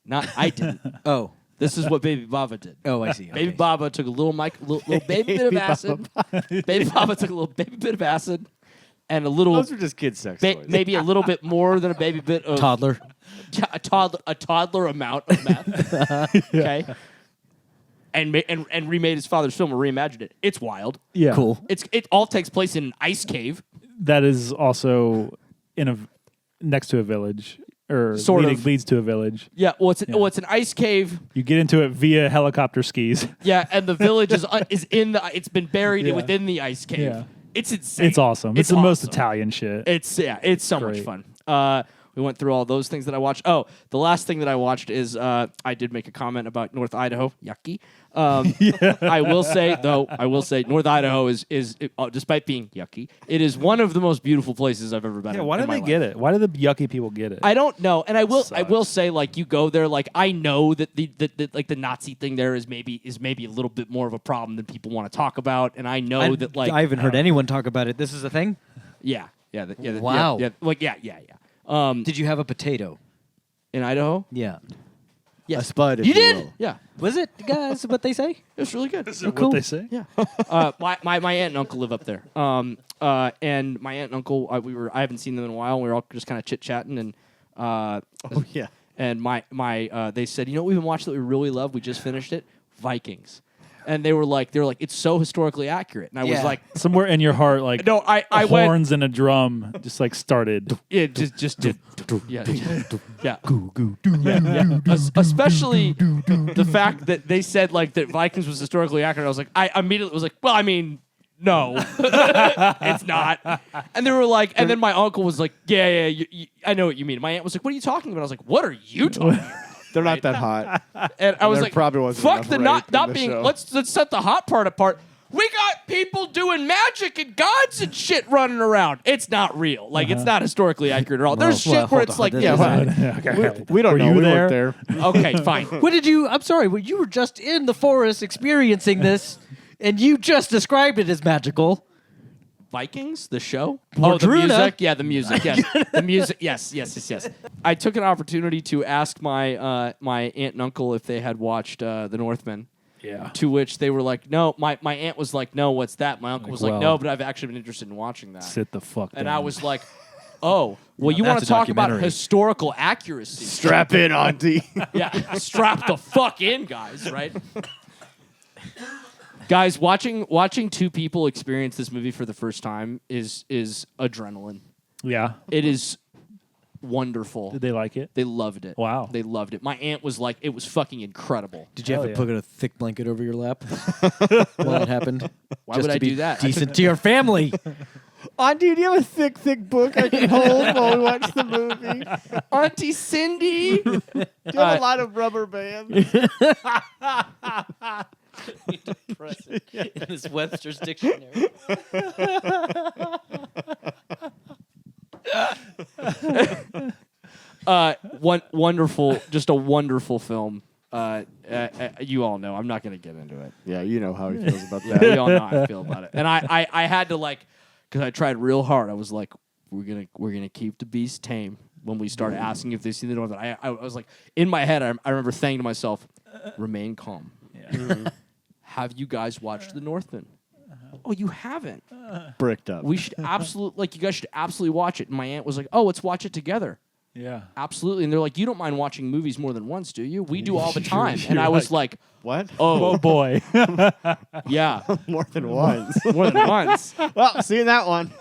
Not, I didn't. Oh. This is what Baby Baba did. Oh, I see. Baby Okay. Baba took a little baby bit of acid. Baby Baba took a little baby bit of acid and a little... Those are just kid sex toys. maybe a little bit more than a baby bit of... Toddler. A toddler amount of meth. Okay? And remade his father's film or reimagined it. It's wild. Yeah. Cool. It all takes place in an ice cave. That is also next to a village, or Sort of. leads to a village. Yeah, well, it's an ice cave. You get into it via helicopter skis. Yeah, and the village is in the. It's been buried Yeah. within the ice cave. Yeah. It's insane. It's awesome. It's the most awesome. Italian shit. It's so much Great. fun. We went through all those things that I watched. Oh, the last thing that I watched is I did make a comment about North Idaho. Yucky. I will say North Idaho is despite being yucky, it is one of the most beautiful places I've ever been. Yeah, in, why do in my they life. get it? Why do the yucky people get it? I don't know, and I will Sucks. say, like, you go there, like, I know that the like the Nazi thing there is maybe a little bit more of a problem than people want to talk about, and I know that, like, I haven't heard anyone talk about it. This is a thing? Wow. Did you have a potato? In Idaho, Yeah. A spud, if you you did, will. yeah, Was it, guys, what they say? it was really good. Is that cool. what they say? Yeah. My aunt and uncle live up there. And my aunt and uncle, I haven't seen them in a while. We were all just kind of chit chatting, and Oh, yeah. and they said, you know what we've been watching that we really love? We just finished it, Vikings. And they were like, it's so historically accurate. And I was like, somewhere in your heart, like no, I horns went, and a drum just like started. yeah, just did, yeah, especially the fact that they said like that Vikings was historically accurate. I was like, I immediately was like, well, I mean, no, it's not. And they were like, and then my uncle was like, yeah, I know what you mean. My aunt was like, what are you talking about? I was like, what are you talking about? They're not that hot. And I was like, probably wasn't fuck enough the rape not in the being. show. Let's set the hot part apart. We got people doing magic and gods and shit running around. It's not real. Like it's not historically accurate at all. There's shit where it's like, we don't Were know. you We there? weren't there. okay, fine. What did you? I'm sorry. Well, you were just in the forest experiencing this, and you just described it as magical. Vikings, the show? Or Oh, the Druna. music? Yeah, the music. Yes. The music. Yes. I took an opportunity to ask my my aunt and uncle if they had watched The Northman. Yeah. To which they were like, no. My aunt was like, no, what's that? My uncle Like, was like, well, no, but I've actually been interested in watching that. Sit the fuck down. And I was like, oh, well, Yeah, you want that's to a talk about documentary. historical accuracy. Strap in, Auntie. Yeah, strap the fuck in, guys, right? Guys, watching two people experience this movie for the first time is adrenaline. yeah. It is wonderful. Did they like it? They loved it. Wow. They loved it. My aunt was like, it was fucking incredible. Did you have Hell to yeah. put a thick blanket over your lap while it happened? Why Just would to I be do that? Decent to your family. Auntie, do you have a thick book I can hold while we watch the movie? Auntie Cindy. Do you have a lot of rubber bands? In this Webster's dictionary. Wonderful, just a wonderful film. You all know. I'm not going to get into it. Yeah, you know how he feels about We that. all know how I feel about it. And I had to like, because I tried real hard. I was like, we're gonna keep the beast tame when we start asking if they've seen the Northern. I was like, in my head, I remember saying to myself, remain calm. Have you guys watched The Northman? Oh, you haven't. Bricked up. We should absolutely, you guys should absolutely watch it. And my aunt was like, oh, let's watch it together. Yeah. Absolutely. And they're like, you don't mind watching movies more than once, do you? We do all the time. And I was like, What? Oh boy. yeah, More than once. more than once. Well, seeing that one.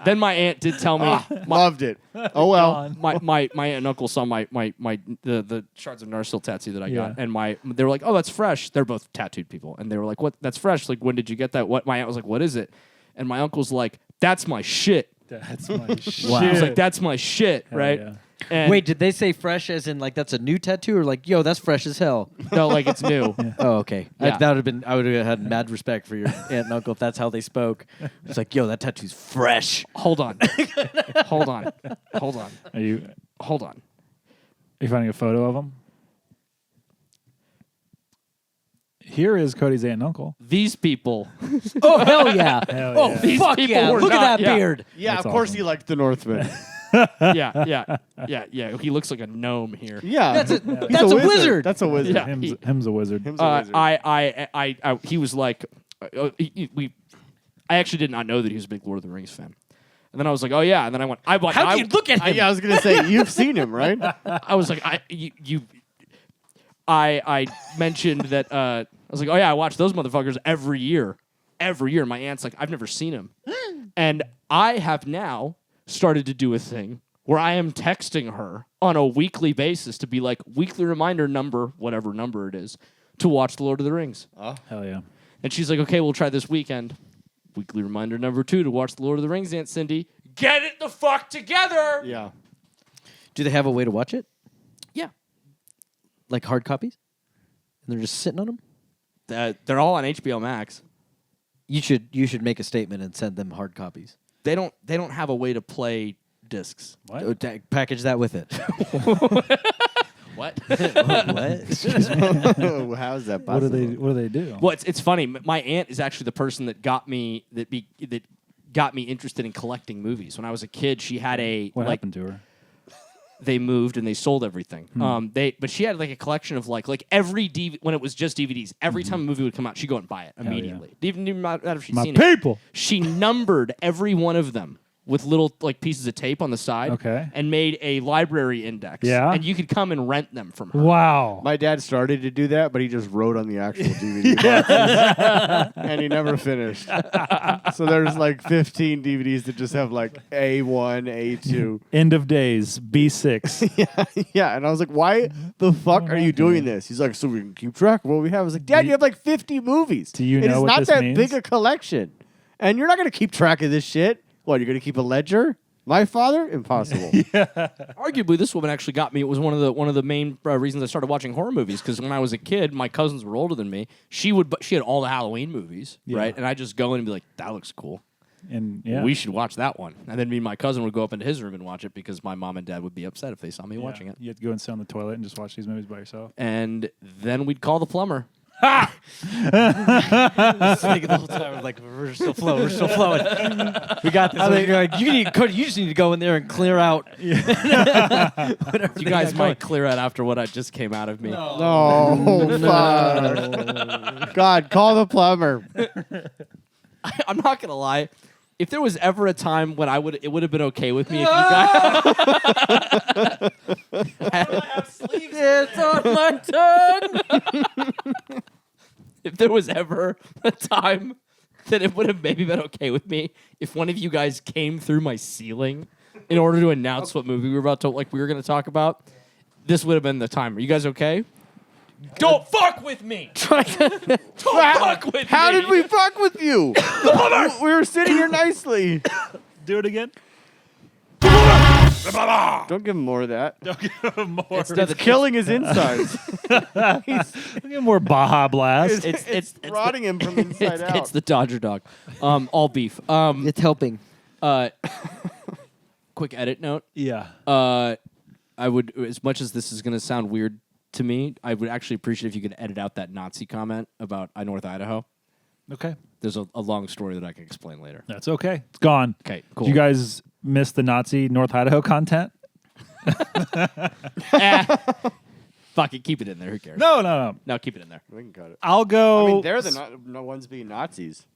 Then my aunt did tell me, Loved it. Oh, well. my aunt and uncle saw the shards of Narsil tattoo that I got, Yeah. and they were like, "Oh, that's fresh." They're both tattooed people, and they were like, "What? That's fresh? Like, when did you get that?" What? My aunt was like, "What is it?" And my uncle's like, "That's my shit." That's my shit. Wow. I was like, "That's my shit," Hell right? yeah. And Wait, did they say fresh as in like that's a new tattoo or like, yo, that's fresh as hell? no, like it's new. Oh, okay. Yeah. I would have had mad respect for your aunt and uncle if that's how they spoke. It's like, yo, that tattoo's fresh. Hold on, hold on, hold on, Are you finding a photo of them? Here is Cody's aunt and uncle. These people. Oh, hell yeah. Hell Oh, yeah. These fuck people yeah. were Look not- at that yeah. beard. Yeah, That's of course awesome. he liked the Northman. Yeah. He looks like a gnome here. Yeah. That's He's a wizard. That's a wizard. Yeah. Him's a wizard. Him's a wizard. He was like, I actually did not know that he was a big Lord of the Rings fan. And then I was like, oh yeah. And then I went, How do you look at him? Yeah, I was going to say, you've seen him, right? I was like, I mentioned that, I was like, oh yeah, I watch those motherfuckers every year. Every year. My aunt's like, I've never seen him. And I have now started to do a thing where I am texting her on a weekly basis to be like, weekly reminder number, whatever number it is, to watch The Lord of the Rings. Hell yeah. And she's like, okay, we'll try this weekend. Weekly reminder number 2 to watch The Lord of the Rings, Aunt Cindy. Get it the fuck together! Yeah. Do they have a way to watch it? Yeah. Like hard copies? And they're just sitting on them? They're all on HBO Max. You should make a statement and send them hard copies. They don't have a way to play discs. What? Oh, package that with it. What? Oh, how's that What do possible? they do? Well, it's funny. My aunt is actually the person that got me interested in collecting movies. When I was a kid, she had What happened to her? they moved and they sold everything. But she had like a collection of like every when it was just DVDs. Every time a movie would come out, she'd go and buy it yeah. immediately. Even no matter if she'd My seen it. people. She numbered every one of them with little like pieces of tape on the side. Okay. And made a library index. Yeah. And you could come and rent them from her. Wow. My dad started to do that, but he just wrote on the actual DVD boxes, and he never finished. So there's like 15 DVDs that just have like A1, A2. End of days, B6. Yeah, and I was like, why the fuck are you doing this? He's like, so we can keep track of what we have. I was like, Dad, you have like 50 movies. Do you It know is what not this that means? big a collection. And you're not going to keep track of this shit. What, you're going to keep a ledger? My father? Impossible. Arguably, this woman actually got me. It was one of the main reasons I started watching horror movies. Because when I was a kid, my cousins were older than me. She had all the Halloween movies, right? And I just go in and be like, "That looks cool. And yeah. We should watch that one." And then me and my cousin would go up into his room and watch it because my mom and dad would be upset if they saw me watching it. You have to go and sit on the toilet and just watch these movies by yourself. And then we'd call the plumber. Thinking the whole time, I was like, we're still flowing. We got this. You're like, Cody, you just need to go in there and clear out. You guys might clear out after what I just came out of me. No, fuck. God, call the plumber. I'm not gonna lie. If there was ever a time when it would have been okay with me if you guys. It's on my tongue. If there was ever a time that it would have maybe been okay with me if one of you guys came through my ceiling in order to announce what movie we were going to talk about, this would have been the time. Are you guys okay? Don't fuck with me. Don't fuck with me. How did we fuck with you? We were sitting here nicely. Do it again. Don't give him more of that. Don't give him more. It's killing his insides. Give him more Baja Blast. It's rotting him from inside out. It's the Dodger dog. All beef. It's helping. Quick edit note. Yeah. I would, as much as this is going to sound weird to me, I would actually appreciate if you could edit out that Nazi comment about North Idaho. Okay. There's a long story that I can explain later. That's okay. It's gone. Okay, cool. Did you guys miss the Nazi North Idaho content? Fuck it, keep it in there. Who cares? No. No, keep it in there. We can cut it. I'll go. I mean, they're the no ones being Nazis.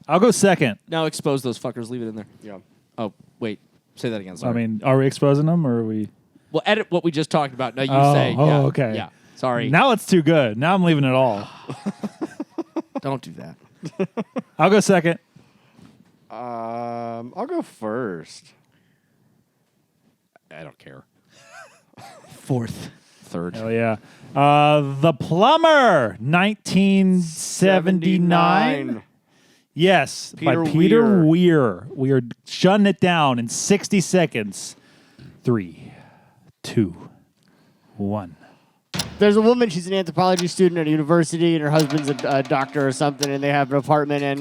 I'll go second. No, expose those fuckers. Leave it in there. Yeah. Oh, wait. Say that again. Sorry. I mean, are we exposing them or are we? Well, edit what we just talked about. No, you say. Oh, Yeah. okay. Yeah. Sorry. Now it's too good. Now I'm leaving it all. Don't do that. I'll go second. I'll go first. I don't care. Fourth. Third. Hell yeah. The Plumber, 1979. Yes, Peter by Peter Weir. Weir. We are shutting it down in 60 seconds. 3, 2, 1. There's a woman, she's an anthropology student at a university, and her husband's a doctor or something, and they have an apartment, and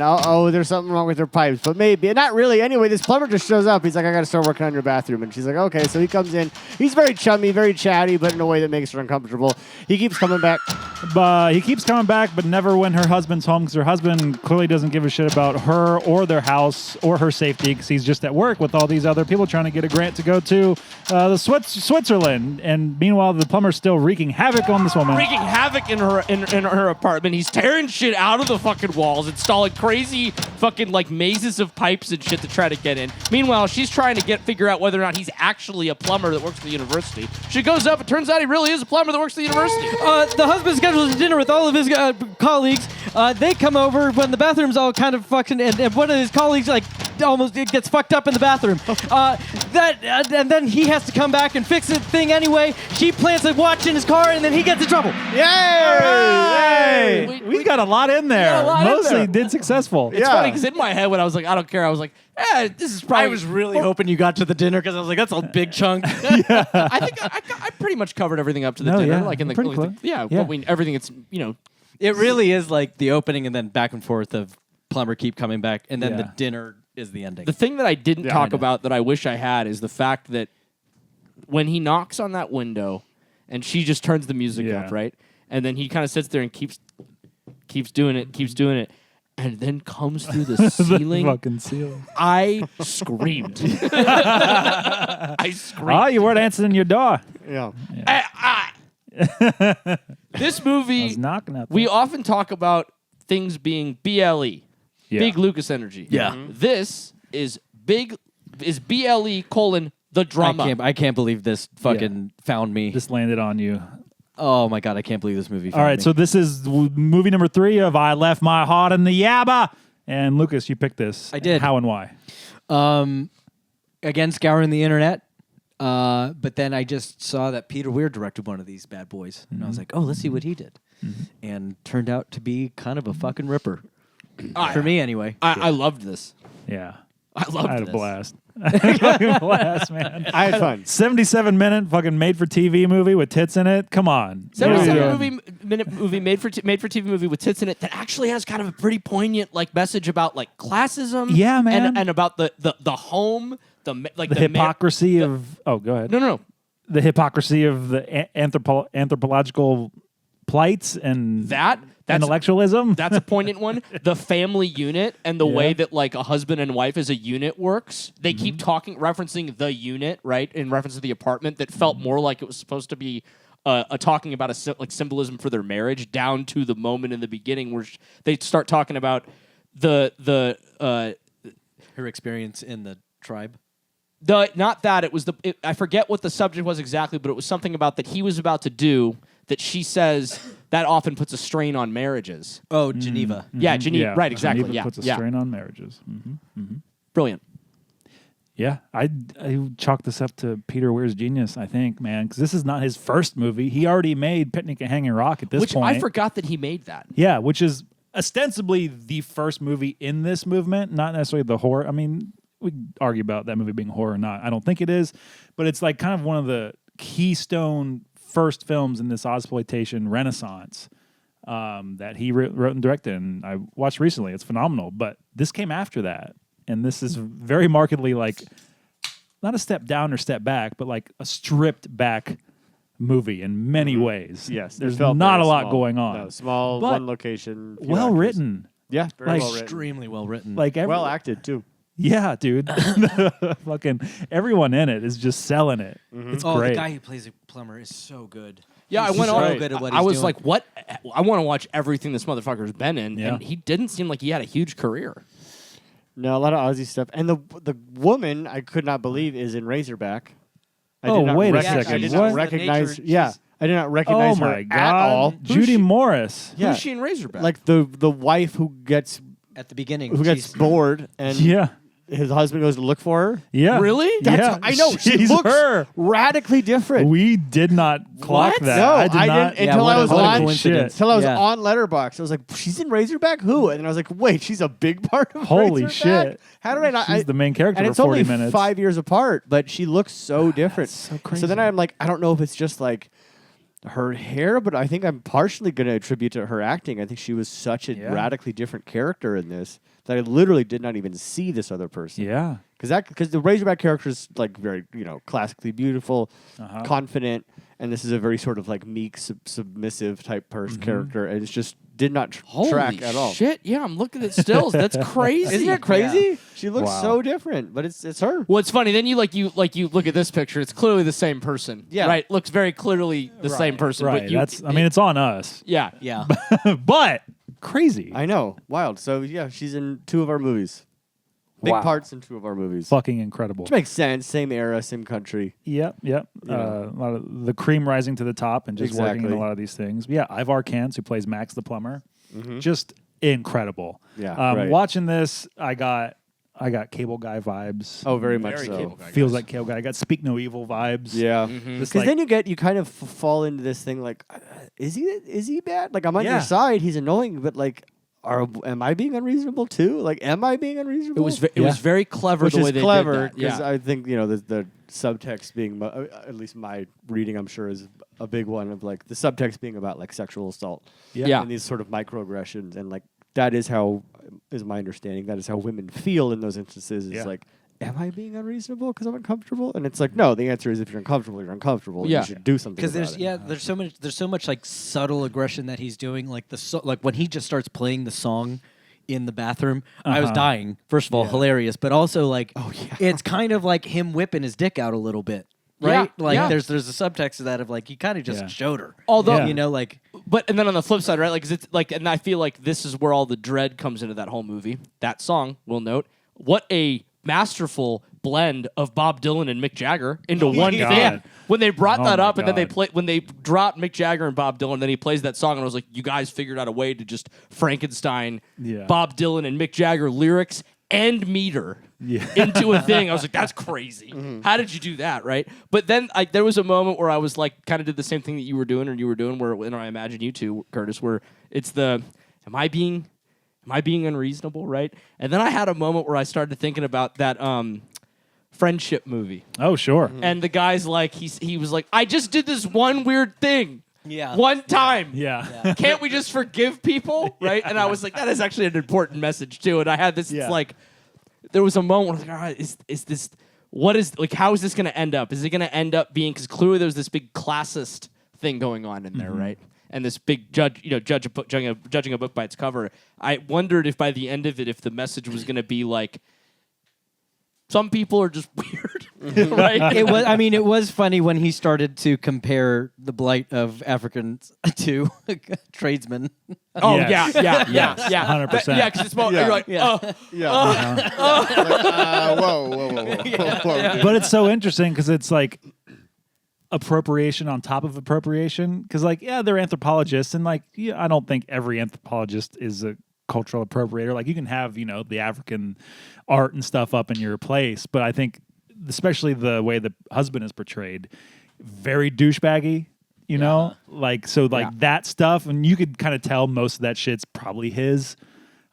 there's something wrong with her pipes. But maybe, not really. Anyway, this plumber just shows up. He's like, I got to start working on your bathroom. And she's like, okay. So he comes in. He's very chummy, very chatty, but in a way that makes her uncomfortable. He keeps coming back. But he keeps coming back, but never when her husband's home, because her husband clearly doesn't give a shit about her or their house or her safety, because he's just at work with all these other people trying to get a grant to go to Switzerland. And meanwhile, the plumber's still wreaking havoc on this woman. Wreaking havoc in her apartment. He's tearing shit out of the fucking walls, installing crazy fucking like mazes of pipes and shit to try to get in. Meanwhile, she's trying to figure out whether or not he's actually a plumber that works at the university. She goes up, it turns out he really is a plumber that works at the university. The husband schedules a dinner with all of his colleagues. They come over when the bathroom's all kind of fucking, and one of his colleagues like almost gets fucked up in the bathroom. And then he has to come back and fix the thing anyway. She plants a watch in his car, and then he gets in trouble. Yay! We got a lot in there. Mostly did successful. It's funny because in my head when I was like, I don't care, I was like, this is probably. I was really hoping you got to the dinner because I was like, that's a big chunk. I think I pretty much covered everything up to the dinner, yeah, like in the pretty close. yeah. Yeah. Everything. It's It really is like the opening and then back and forth of plumber keep coming back, and then the dinner is the ending. The thing that I didn't talk about that I wish I had is the fact that when he knocks on that window and she just turns the music up, right? And then he kind of sits there and keeps doing it, and then comes through the ceiling. The fucking ceiling. I screamed. I screamed. Oh, you weren't answering your door. Yeah. This I movie, was knocking at we often talk about things being BLE, big Lucas energy. Yeah. This is big is BLE : the drama. I can't believe this fucking found me. This landed on you. Oh my god, I can't believe this movie found All right, me. so this is movie number 3 of I Left My Heart in the Yabba. And Lucas, you picked this. I did. How and why? Again, scouring the internet. But then I just saw that Peter Weir directed one of these bad boys. And I was like, oh, let's see what he did. And turned out to be kind of a fucking ripper. For me, anyway. I loved this. Yeah. I loved I had this. a blast. Fucking blast, man. I had fun. 77-minute fucking made-for-TV movie with tits in it. Come on. 77-minute movie made for TV movie with tits in it that actually has kind of a pretty poignant like message about like classism. Yeah, man. and about the home, the hypocrisy of. Oh, go ahead. No. The hypocrisy of the anthropological plights and That's intellectualism. That's a poignant one. The family unit and the way that like a husband and wife as a unit works. They keep referencing the unit, right, in reference to the apartment. That felt more like it was supposed to be talking about like symbolism for their marriage, down to the moment in the beginning where they start talking about her experience in the tribe. Not that it was I forget what the subject was exactly, but it was something about that he was about to do that she says that often puts a strain on marriages. Oh, Geneva. Yeah, Geneva. Right, exactly. Geneva puts a strain on marriages. Brilliant. Yeah, I chalk this up to Peter Weir's genius, I think, man, because this is not his first movie. He already made Picnic at Hanging Rock at this point. Which I forgot that he made that. Yeah, which is ostensibly the first movie in this movement, not necessarily the horror. I mean, we argue about that movie being horror or not. I don't think it is, but it's like kind of one of the keystone first films in this Ozploitation renaissance that he wrote and directed, and I watched recently. It's phenomenal, but this came after that, and this is very markedly like not a step down or step back, but like a stripped back movie in many ways. Yes, there's not a lot going on. No, small, But one location. few well actors. written. Yeah, very Like, well written. Extremely well written. Like Well acted too. Yeah, dude. Fucking everyone in it is just selling it. It's great. the guy who plays a plumber is so good. Yeah, He's I went so on. good at what I he's was doing. like, "What? I want to watch everything this motherfucker's been in," Yeah. and he didn't seem like he had a huge career. No, a lot of Aussie stuff. And the woman I could not believe is in Razorback. I Oh, wait a recognize- second. I did What? not recognize. Nature- Yeah, I did not recognize Oh her my at god, all. Judy Morris. Yeah. Who's she in Razorback? Like the wife who gets At the beginning. bored and Yeah, his husband goes to look for her. yeah. Really? Yeah, I know. She she's looks her. radically different. We did not clock What? that. No, I did I not. didn't until what I a- was what a on. coincidence. Until I was Yeah. on Letterboxd. I was like, "She's in Razorback? Who?" And then I was like, "Wait, she's a big part of Holy Razorback? shit. How did I not?" She's the main character and for it's 40 only minutes. 5 years apart, but she looks so different. so crazy. So then I'm like, I don't know if it's just like her hair, but I think I'm partially going to attribute to her acting. I think she was such a Yeah. radically different character in this that I literally did not even see this other person. Yeah. Because the Razorback character is like very classically beautiful, Uh-huh. confident, and this is a very sort of like meek, submissive type person character, and it's just did not track at all. Shit! Yeah, I'm looking at stills. That's crazy. Isn't that crazy? Yeah. She looks Wow. so different, but it's her. Well, it's funny. Then you look at this picture. It's clearly the same person. Yeah. Right. Looks very clearly the same person. Right. But you, It's on us. yeah. Yeah. But crazy. I know, wild. So yeah, she's in 2 of our movies. Big Wow. parts in 2 of our movies. Fucking incredible. Which makes sense. Same era, same country. Yep. know. A lot of the cream rising to the top and just working in Exactly. a lot of these things. Yeah, Ivar Kantz, who plays Max the plumber, just incredible. Yeah, right. Watching this, I got Cable Guy vibes. Oh, very much Very so. Cable Guy. Feels like Cable Guy. I got Speak No Evil vibes. Yeah. Just Because like, then you kind of fall into this thing like, is he bad? Like I'm on Yeah. your side. He's annoying, but like, am I being unreasonable too? Like, am I being unreasonable? It was very clever Which the way is they clever did that. Yeah. I think the subtext being at least my reading, I'm sure, is a big one of like the subtext being about like sexual assault. Yeah. And these sort of microaggressions and like that is my understanding. That is how women feel in those instances. Is Yeah. like, am I being unreasonable because I'm uncomfortable? And it's like, no. The answer is if you're uncomfortable, you're uncomfortable. and Yeah. You should do something. Because about there's it. there's so much like subtle aggression that he's doing, like like when he just starts playing the song in the bathroom, I was dying. First of all, hilarious, but also like, it's kind of like him whipping his dick out a little bit, right? Yeah, Like yeah. there's a subtext to that of like he kind of just Yeah. showed her, Although Yeah. you know, like and then on the flip side, right? Like, 'cause it's like, and I feel like this is where all the dread comes into that whole movie. That song, we'll note, what a masterful blend of Bob Dylan and Mick Jagger into one God. thing. When they brought that my up, and then God. when they dropped Mick Jagger and Bob Dylan, then he plays that song, and I was like, you guys figured out a way to just Frankenstein Bob Dylan and Mick Jagger lyrics and meter into a thing. I was like, that's crazy. How did you do that, right? But then there was a moment where I was like, kind of did the same thing that you were doing, where and I imagine you too, Curtis, where it's am I being unreasonable, right? And then I had a moment where I started thinking about that Friendship movie. Oh, sure. And the guy's like, he was like, I just did this one weird thing. Yeah. One time. Yeah. Can't we just forgive people? Right? And I was like, that is actually an important message too. And I had this, it's like, there was a moment where I was like, all right, is this, what is, like, how is this going to end up? Is it going to end up being, because clearly there's this big classist thing going on in there, right? And this big judging a book by its cover. I wondered if by the end of it, if the message was going to be like, some people are just weird, right? It was funny when he started to compare the blight of Africans to tradesmen. Oh, Yes. yeah. 100%. Yeah, because it's more, you're like, Whoa. But it's so interesting because it's like appropriation on top of appropriation. Because, like, they're anthropologists, and like, I don't think every anthropologist is a cultural appropriator. Like, you can have, the African art and stuff up in your place, but I think, especially the way the husband is portrayed, very douchebaggy. That stuff, and you could kind of tell most of that shit's probably his.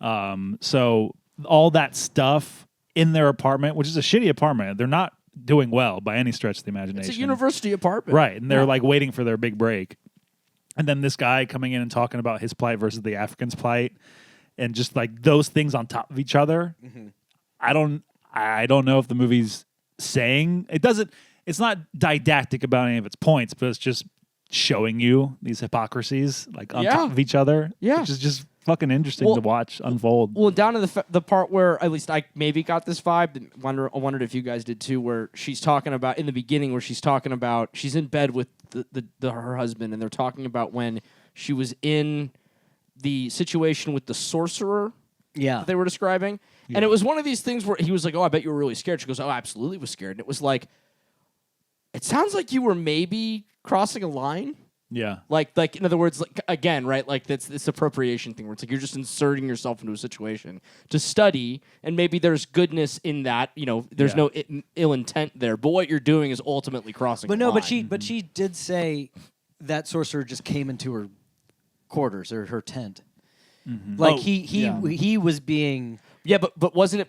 So all that stuff in their apartment, which is a shitty apartment, they're not doing well by any stretch of the imagination. it's a university apartment. Right, and they're like waiting for their big break. And then this guy coming in and talking about his plight versus the African's plight, and just like those things on top of each other. I don't know if the movie's saying it doesn't. It's not didactic about any of its points, but it's just showing you these hypocrisies like on top of each other. Yeah. Which is just fucking interesting to watch unfold. Well, down to the part where at least I maybe got this vibe. I wondered if you guys did too. Where she's talking about in the beginning, where she's talking about she's in bed with her husband, and they're talking about when she was in the situation with the sorcerer. Yeah, that they were describing, and it was one of these things where he was like, "Oh, I bet you were really scared." She goes, "Oh, I absolutely was scared." And it was like, it sounds like you were maybe crossing a line. Yeah. Like in other words, like again, right? Like that's this appropriation thing where it's like you're just inserting yourself into a situation to study, and maybe there's goodness in that. There's no ill intent there, but what you're doing is ultimately crossing. But a line. but she did say that sorcerer just came into her quarters or her tent. Like he was being but wasn't it?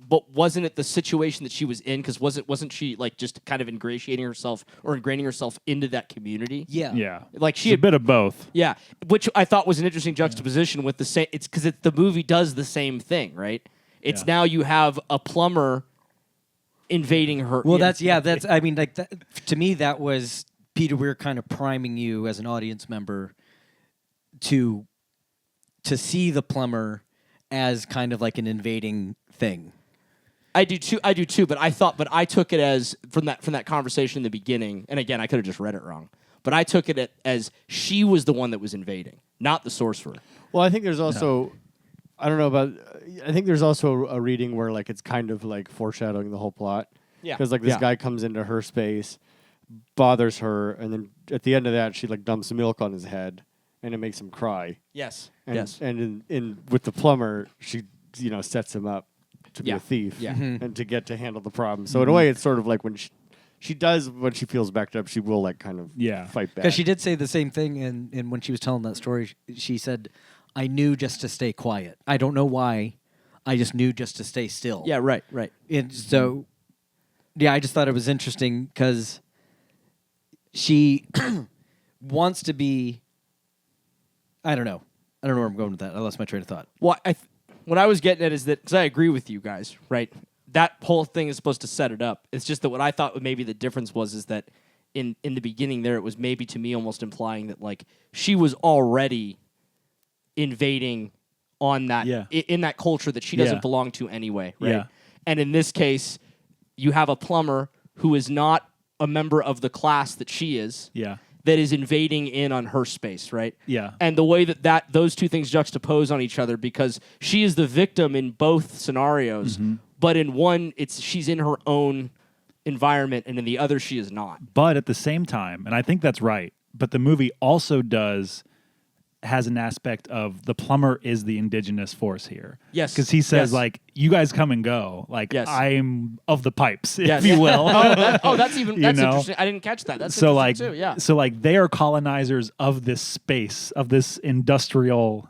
But wasn't it the situation that she was in? Because wasn't she like just kind of ingratiating herself or ingraining herself into that community? Yeah. Yeah. Like she It's had a bit of both. Yeah, which I thought was an interesting juxtaposition with the same. It's because the movie does the same thing, right? It's now you have a plumber invading her. Well, that's I mean, like to me, that was Peter Weir kind of priming you as an audience member to see the plumber as kind of like an invading thing. I do too. But I took it as from that conversation in the beginning. And again, I could have just read it wrong. But I took it as she was the one that was invading, not the sorcerer. Well, I think there's also, I don't know about, I think there's also a reading where like it's kind of like foreshadowing the whole plot. Yeah. Because like this guy comes into her space, bothers her, and then at the end of that, she like dumps milk on his head, and it makes him cry. Yes. And, And in with the plumber, she sets him up to be a thief. Yeah. And to get to handle the problem. So in a way, it's sort of like when she does when she feels backed up, she will like kind of fight back. Because she did say the same thing, and when she was telling that story, she said, "I knew just to stay quiet. I don't know why. I just knew just to stay still." Yeah. Right. And so, I just thought it was interesting because she wants to be. I don't know where I'm going with that. I lost my train of thought. Well, what I was getting at is that, because I agree with you guys, right? That whole thing is supposed to set it up. It's just that what I thought maybe the difference is that in the beginning there, it was maybe to me almost implying that like she was already invading on that in that culture that she doesn't belong to anyway, right? Yeah. And in this case, you have a plumber who is not a member of the class that she is. Yeah. That is invading in on her space, right? Yeah. And the way that those two things juxtapose on each other, because she is the victim in both scenarios, but in one, she's in her own environment, and in the other, she is not. But at the same time, and I think that's right, but the movie also has an aspect of the plumber is the indigenous force here. Yes. Because he says, Yes. like, you guys come and go. Like, Yes. I'm of the pipes, Yes. if you will. That's know? interesting. I didn't catch that. That's so like interesting too. Yeah. so like they are colonizers of this space, of this industrial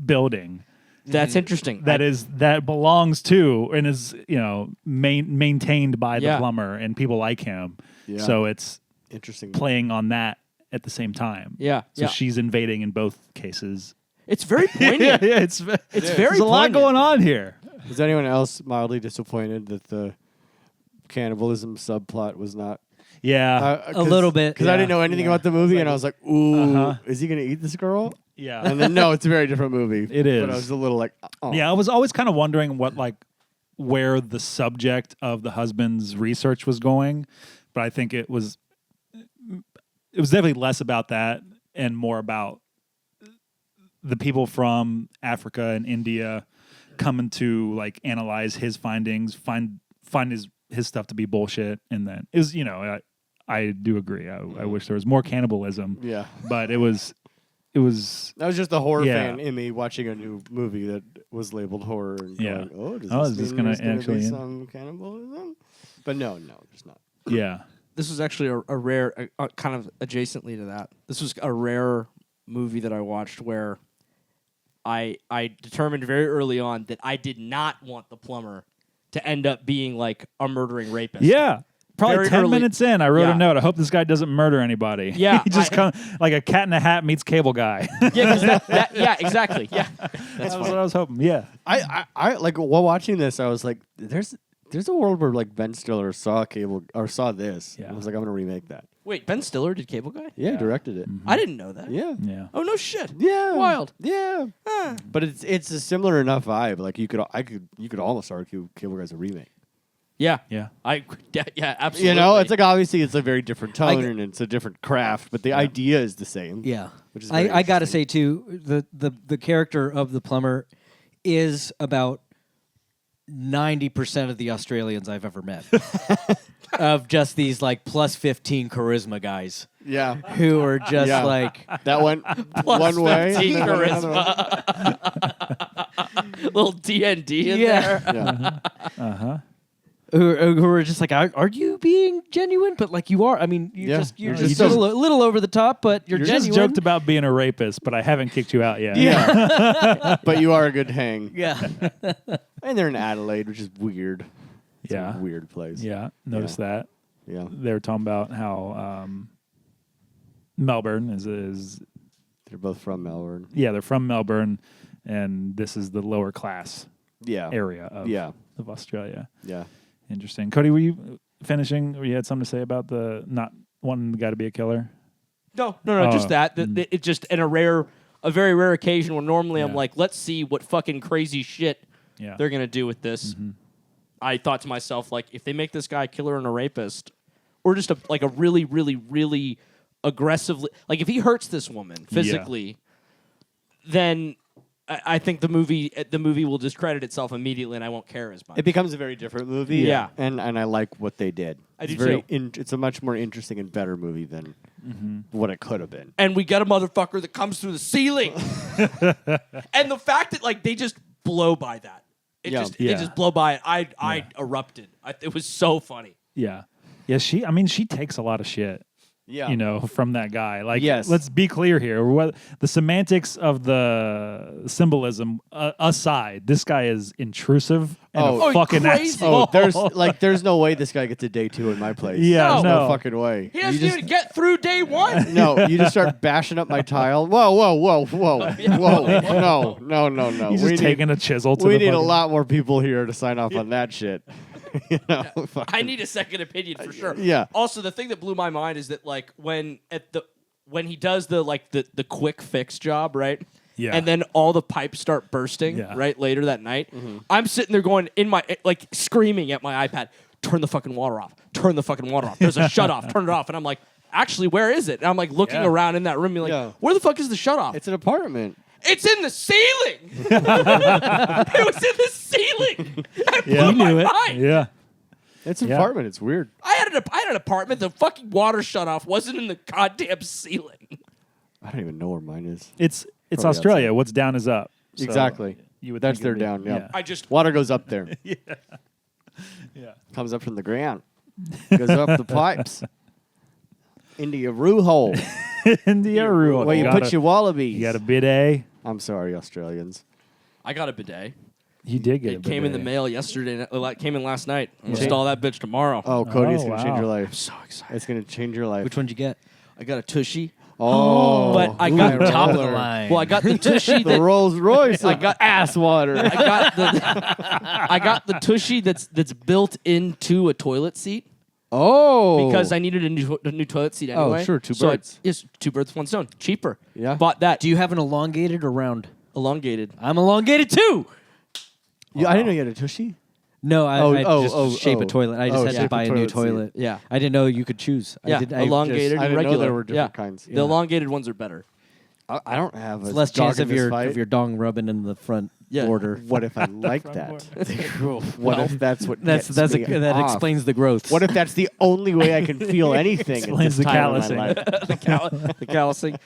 building That's interesting. that belongs to and is maintained by the Yeah. plumber and people like him. Yeah. So it's Interesting. playing on that at the same time. Yeah, So yeah. she's invading in both cases. It's very poignant. it's very there's a lot poignant. going on here. Was anyone else mildly disappointed that the cannibalism subplot was not? Yeah. A little bit, because I didn't know anything about the movie, and I was like, "Ooh, Uh-huh. is he gonna eat this girl?" yeah. And then no, it's a very different movie. It is. But I was a little like, "Oh, Yeah, I was always kind of wondering where the subject of the husband's research was going, but I think it was definitely less about that and more about the people from Africa and India coming to like analyze his findings, find his stuff to be bullshit, and then it was I do agree. I wish there was more cannibalism, yeah." but it was. That was just the horror Yeah. fan in me watching a new movie that was labeled horror and Yeah. going, "Oh, does Oh, this is this mean gonna there's gonna actually be end? some cannibalism?" But no, there's not. Yeah. This was actually a rare, kind of adjacently to that. This was a rare movie that I watched where I determined very early on that I did not want the plumber to end up being like a murdering rapist. Yeah. Probably Very 10 early- minutes in, I wrote Yeah. a note. I hope this guy doesn't murder anybody. Yeah, he just come like a cat in a hat meets cable guy. Yeah, 'cause yeah, exactly. Yeah. That's what I was hoping. Yeah. I like while watching this, I was like, "There's a world where like Ben Stiller saw this. Yeah. I was like, I'm gonna remake that. Wait, Ben Stiller did Cable Guy? Yeah, he directed it. I didn't know that. Yeah. Yeah. Oh no shit. Yeah. Wild. Yeah. But it's a similar enough vibe. Like you could almost argue Cable Guy's a remake. Yeah. Yeah. Yeah, absolutely. You know, it's like obviously it's a very different tone g- and it's a different craft, but the idea is the same. Yeah, Which is very I gotta interesting. say too, the character of the plumber is about 90% of the Australians I've ever met, of just these like plus 15 charisma guys Yeah. who are just Yeah. like That went one way. 15 and then another way. charisma. Little D&D in Yeah. there. Yeah. who are just like, are you being genuine? But like you are. I mean, Yeah. you're You're just just a little over the top, but you're You genuine. just joked about being a rapist, but I haven't kicked you out yet. Yeah. But you are a good hang. Yeah. And they're in Adelaide, which is weird. It's Yeah. a weird place. Yeah. Notice that. Yeah. They were talking about how Melbourne is They're both from Melbourne. they're from Melbourne, and this is the lower class Yeah. area of, Yeah. of Australia. Yeah. Interesting. Cody, were you finishing? Or you had something to say about the not wanting the guy to be a killer? No, Oh. just that. It's just in a very rare occasion where normally I'm Yeah. like, let's see what fucking crazy shit Yeah. they're gonna do with this. Mm-hmm. I thought to myself, like, if they make this guy a killer and a rapist, or just a really, really, really aggressively, like if he hurts this woman physically, then I think the movie will discredit itself immediately, and I won't care as much. It becomes a very different movie. Yeah. And I like what they did. I It's do very too. It's a much more interesting and better movie than what it could have been. And we get a motherfucker that comes through the ceiling, and the fact that like they just blow by that, they just blow by it. I erupted. It was so funny. Yeah. Yeah, she takes a lot of shit. Yeah. From that guy. Like, Yes. let's be clear here. The semantics of the symbolism aside, this guy is intrusive and Oh, a fucking crazy. asshole. there's no way this guy gets a day 2 in my place. Yeah, There's no no. fucking way. He doesn't You just- even get through day one. No, you just start bashing up my tile. Whoa. No. He's just taking a chisel to We the need a fucking- lot more people here to sign off on that shit. I need a second opinion for sure. Yeah. Also, the thing that blew my mind is that like when he does the quick fix job, right? Yeah. And then all the pipes start bursting, Yeah. right, later that night. I'm sitting there going in my like screaming at my iPad, turn the fucking water off. Turn the fucking water off. There's a shut off. Turn it off. And I'm like, actually, where is it? And I'm like looking Yeah. around in that room, being like, Yeah. where the fuck is the shut off? It's an apartment. It's in the ceiling. It was in the ceiling. I blew my mind. Yeah. It's an apartment. It's weird. I had an apartment. The fucking water shut off. Wasn't in the goddamn ceiling. I don't even know where mine is. It's Probably Australia. outside. What's down is up. So Exactly. You would That's think their it'd be- down. Yeah. I just Water goes up there. Yeah. Comes up from the ground. Goes up the pipes. Into your roo hole. India rule. Where you put your wallabies. You got a bidet. I'm sorry, Australians. I got a bidet. You did get a It bidet. came in the mail yesterday. Came in last night. I'm Yeah. install that bitch tomorrow. Oh, Cody, it's Oh, going to change your wow. life. So excited. It's going to change your life. Which one did you get? I got a tushy. Oh. But I got Top of the roller. line. Well, I got the tushy The that Rolls Royce. I of got- ass water. I got the tushy that's built into a toilet seat Oh. because I needed a new toilet seat anyway. sure, two So birds. Yes, 2 birds, 1 stone. Cheaper. Yeah. Bought that. Do you have an elongated or round? Elongated. I'm elongated too. I didn't know you had a tushy. No, I just oh, shape oh. a toilet. I just Oh, had shape to a buy a new toilet seat. toilet. Yeah. I didn't know you could choose. Yeah, elongated I and didn't know regular. there were different kinds. The elongated ones are better. I don't have a Less dog chance in of this your fight. dong rubbing in the front Yeah. border. What if I like that? What if that's what That's gets me that off? explains the growth. What if that's the only way I can feel anything? at Explains this the time in my callousing. life? The callousing.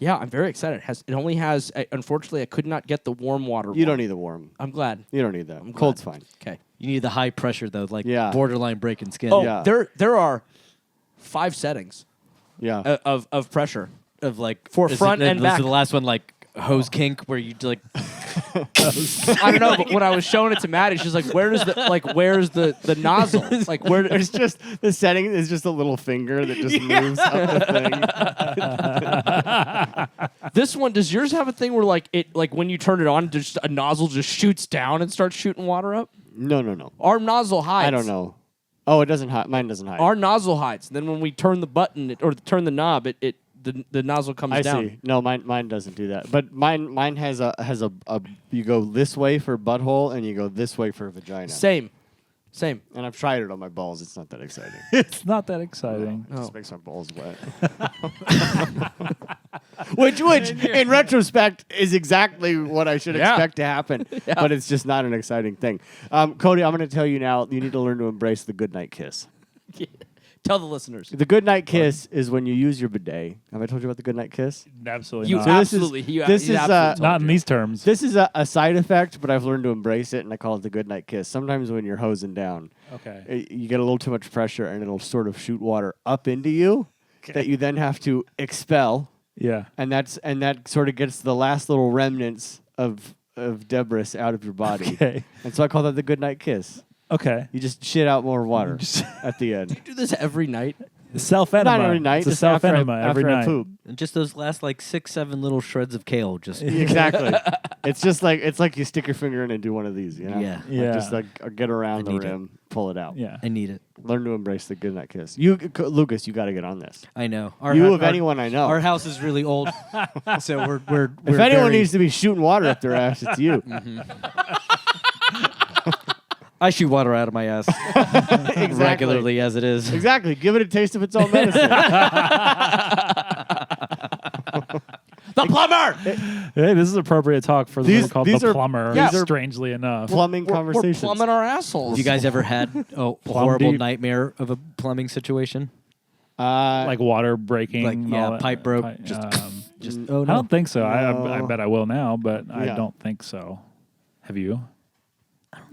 Yeah, I'm very excited. It only has. Unfortunately, I could not get the warm water. You don't need the warm. I'm glad. You don't need that. glad. Cold's fine. Okay. You need the high pressure though, like Yeah. borderline breaking skin. Oh, Yeah. there are 5 settings Yeah. of pressure. Of like For is front and was back. the last one like hose kink where you like I don't know, but when I was showing it to Maddie, she's like, where's the nozzle? Like where It's just the setting is just a little finger that just moves up the thing. this one, does yours have a thing where like when you turn it on, just a nozzle just shoots down and starts shooting water up? No. Our nozzle hides. I don't know. Oh, it doesn't hide. Mine doesn't hide. Our nozzle hides. Then when we turn the button or turn the knob, the nozzle comes I down. see. No, mine doesn't do that. But mine has a you go this way for butthole and you go this way for vagina. Same. And I've tried it on my balls. It's not that exciting. It's not that exciting. It Oh. just makes my balls wet. which in retrospect is exactly what I should Yeah. expect to happen. But it's just not an exciting thing. Cody, I'm going to tell you now, you need to learn to embrace the goodnight kiss. Tell the listeners. The goodnight kiss is when you use your bidet. Have I told you about the goodnight kiss? Absolutely You not. So this is- absolutely. He this is, absolutely told Not in you. these terms. This is a side effect, but I've learned to embrace it, and I call it the goodnight kiss. Sometimes when you're hosing down, Okay. you get a little too much pressure, and it'll sort of shoot water up into you that you then have to expel, Yeah. and that sort of gets the last little remnants of debris out of your body. Okay. And so I call that the goodnight kiss. Okay. You just shit out more water at the end. You do this every night. Self-enema. Not every night. It's a just after self-enema every after I night. poop. and just those last like 6-7 little shreds of kale just Exactly. It's just like you stick your finger in and do one of these, you know? Yeah. Like Yeah. just get around the need it. rim, pull it out. Yeah. I need it. Learn to embrace the goodnight kiss. Lucas, you got to get on this. I know. Anyone I know. Our house is really old, so we're if anyone needs to be shooting water up their ass, it's you. I shoot water out of my ass regularly as it is. Exactly. Give it a taste of its own medicine. The plumber. Hey, this is appropriate talk for the These- one called these the are- plumber. these are strangely enough. Plumbing We're conversations. plumbing our assholes. Have you guys ever had a horrible deep. nightmare of a plumbing situation? Like water breaking. Like, and yeah, all that. pipe broke, just- Just oh I no. don't think so. I No. bet I will now, but I Yeah. don't think so. Have you?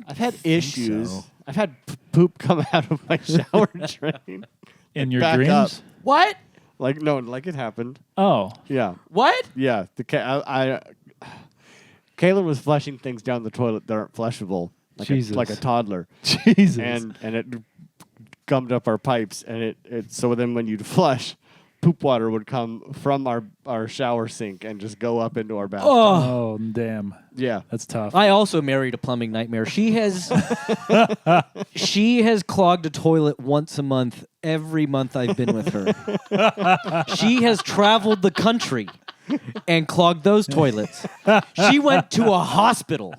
I've had issues. so. I've had poop come out of my shower drain. In your back dreams? up. What? Like it happened. Oh. Yeah. What? Yeah. Kayla was flushing things down the toilet that aren't flushable, Jesus. like a toddler, Jesus. and it gummed up our pipes, and it so then when you'd flush, poop water would come from our shower sink and just go up into our bathtub. oh, damn. Yeah. That's tough. I also married a plumbing nightmare. She has clogged a toilet once a month every month I've been with her. She has traveled the country and clogged those toilets. She went to a hospital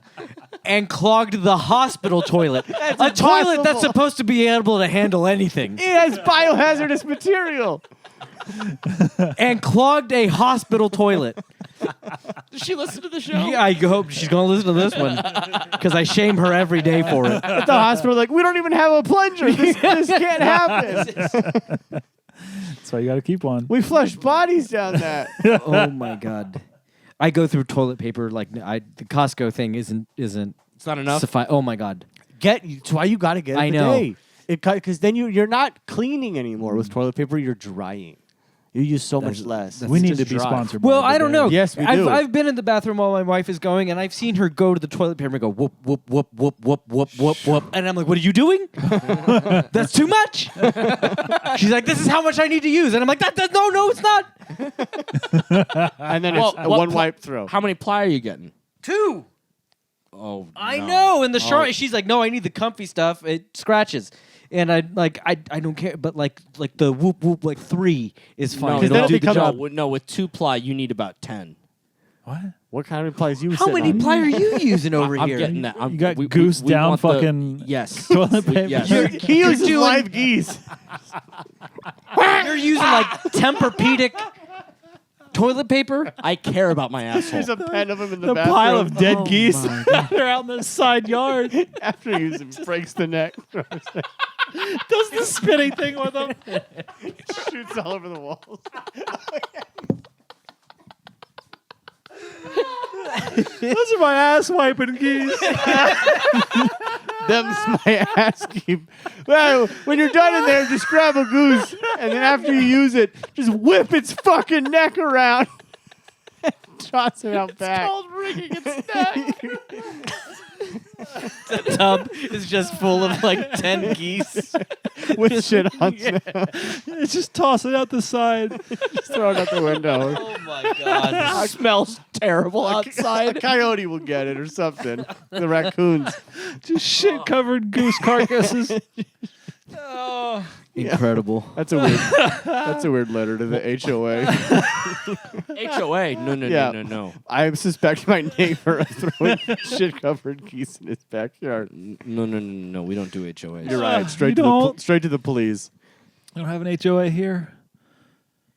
and clogged the hospital toilet. A toilet that's impossible. supposed to be able to handle anything. It has biohazardous material. And clogged a hospital toilet. Does she listen to the show? Yeah, I hope she's gonna listen to this one because I shame her every day for it. At the hospital, like, we don't even have a plunger. This can't happen. That's why you got to keep one. We flush bodies down that. Oh my god. I go through toilet paper like the Costco thing isn't It's not enough. Oh my god. It's why you got to get it I know. today. Because then you're not cleaning anymore with toilet paper. You're drying. You use so much less. We need It's to just be dry. sponsored by Well, I don't know. Yes, we do. I've been in the bathroom while my wife is going, and I've seen her go to the toilet paper and go whoop whoop whoop whoop whoop whoop whoop whoop, and I'm like, "What are you doing? That's too much." She's like, "This is how much I need to use," and I'm like, "No, it's not." And then Well, it's a what one wipe throw. How many ply are you getting? 2. Oh, I no. know. And the shower, she's like, "No, I need the comfy stuff. It scratches." And I don't care, but like the whoop whoop like 3 is fine. No, Because then It'll it do the becomes- job. no, with 2 ply, you need about 10. What? What kind of plies you How sitting many on? ply are you using over I'm here? getting that. You got goose down want the- fucking yes. toilet paper? Yes. He uses doing- live geese. You're using like Tempur-Pedic toilet paper. I care about my asshole. There's a pen of them in the the bathroom. pile of dead Oh geese. my They're out in the side yard. After he uses breaks the neck. Does the spinning thing with them. Shoots all over the walls. Those are my ass wiping geese. Them's my ass keep. Well, when you're done in there, just grab a goose, and then after you use it, just whip its fucking neck around. And toss it out back. called wringing its neck. The tub is just full of like 10 geese. With shit on it. It's just toss it out the side. Just throw it out the window. Oh my god. It smells terrible A outside. coyote will get it or something. The raccoons. Just shit covered goose carcasses. Incredible. That's a weird letter to the HOA. HOA. No, Yeah. no. I suspect my neighbor of throwing shit-covered geese in his backyard. No. We don't do HOAs. You're right. You Straight don't? straight to the police. I don't have an HOA here.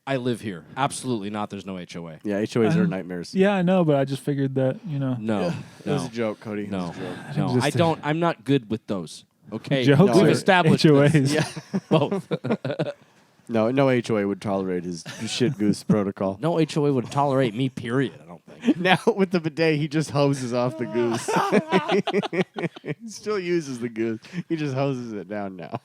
I live here. Absolutely not. There's no HOA. Yeah, HOAs are nightmares. Yeah, I know, but I just figured that, No. That was No. a joke, Cody. That No. was a joke. No. Just I a- don't. I'm not good with those. Okay. Jokes We've or established HOAs. this. Yeah. Both. No HOA would tolerate his shit goose protocol. No HOA would tolerate me. Period. I don't think. Now with the bidet, he just hoses off the goose. He still uses the goose. He just hoses it down now.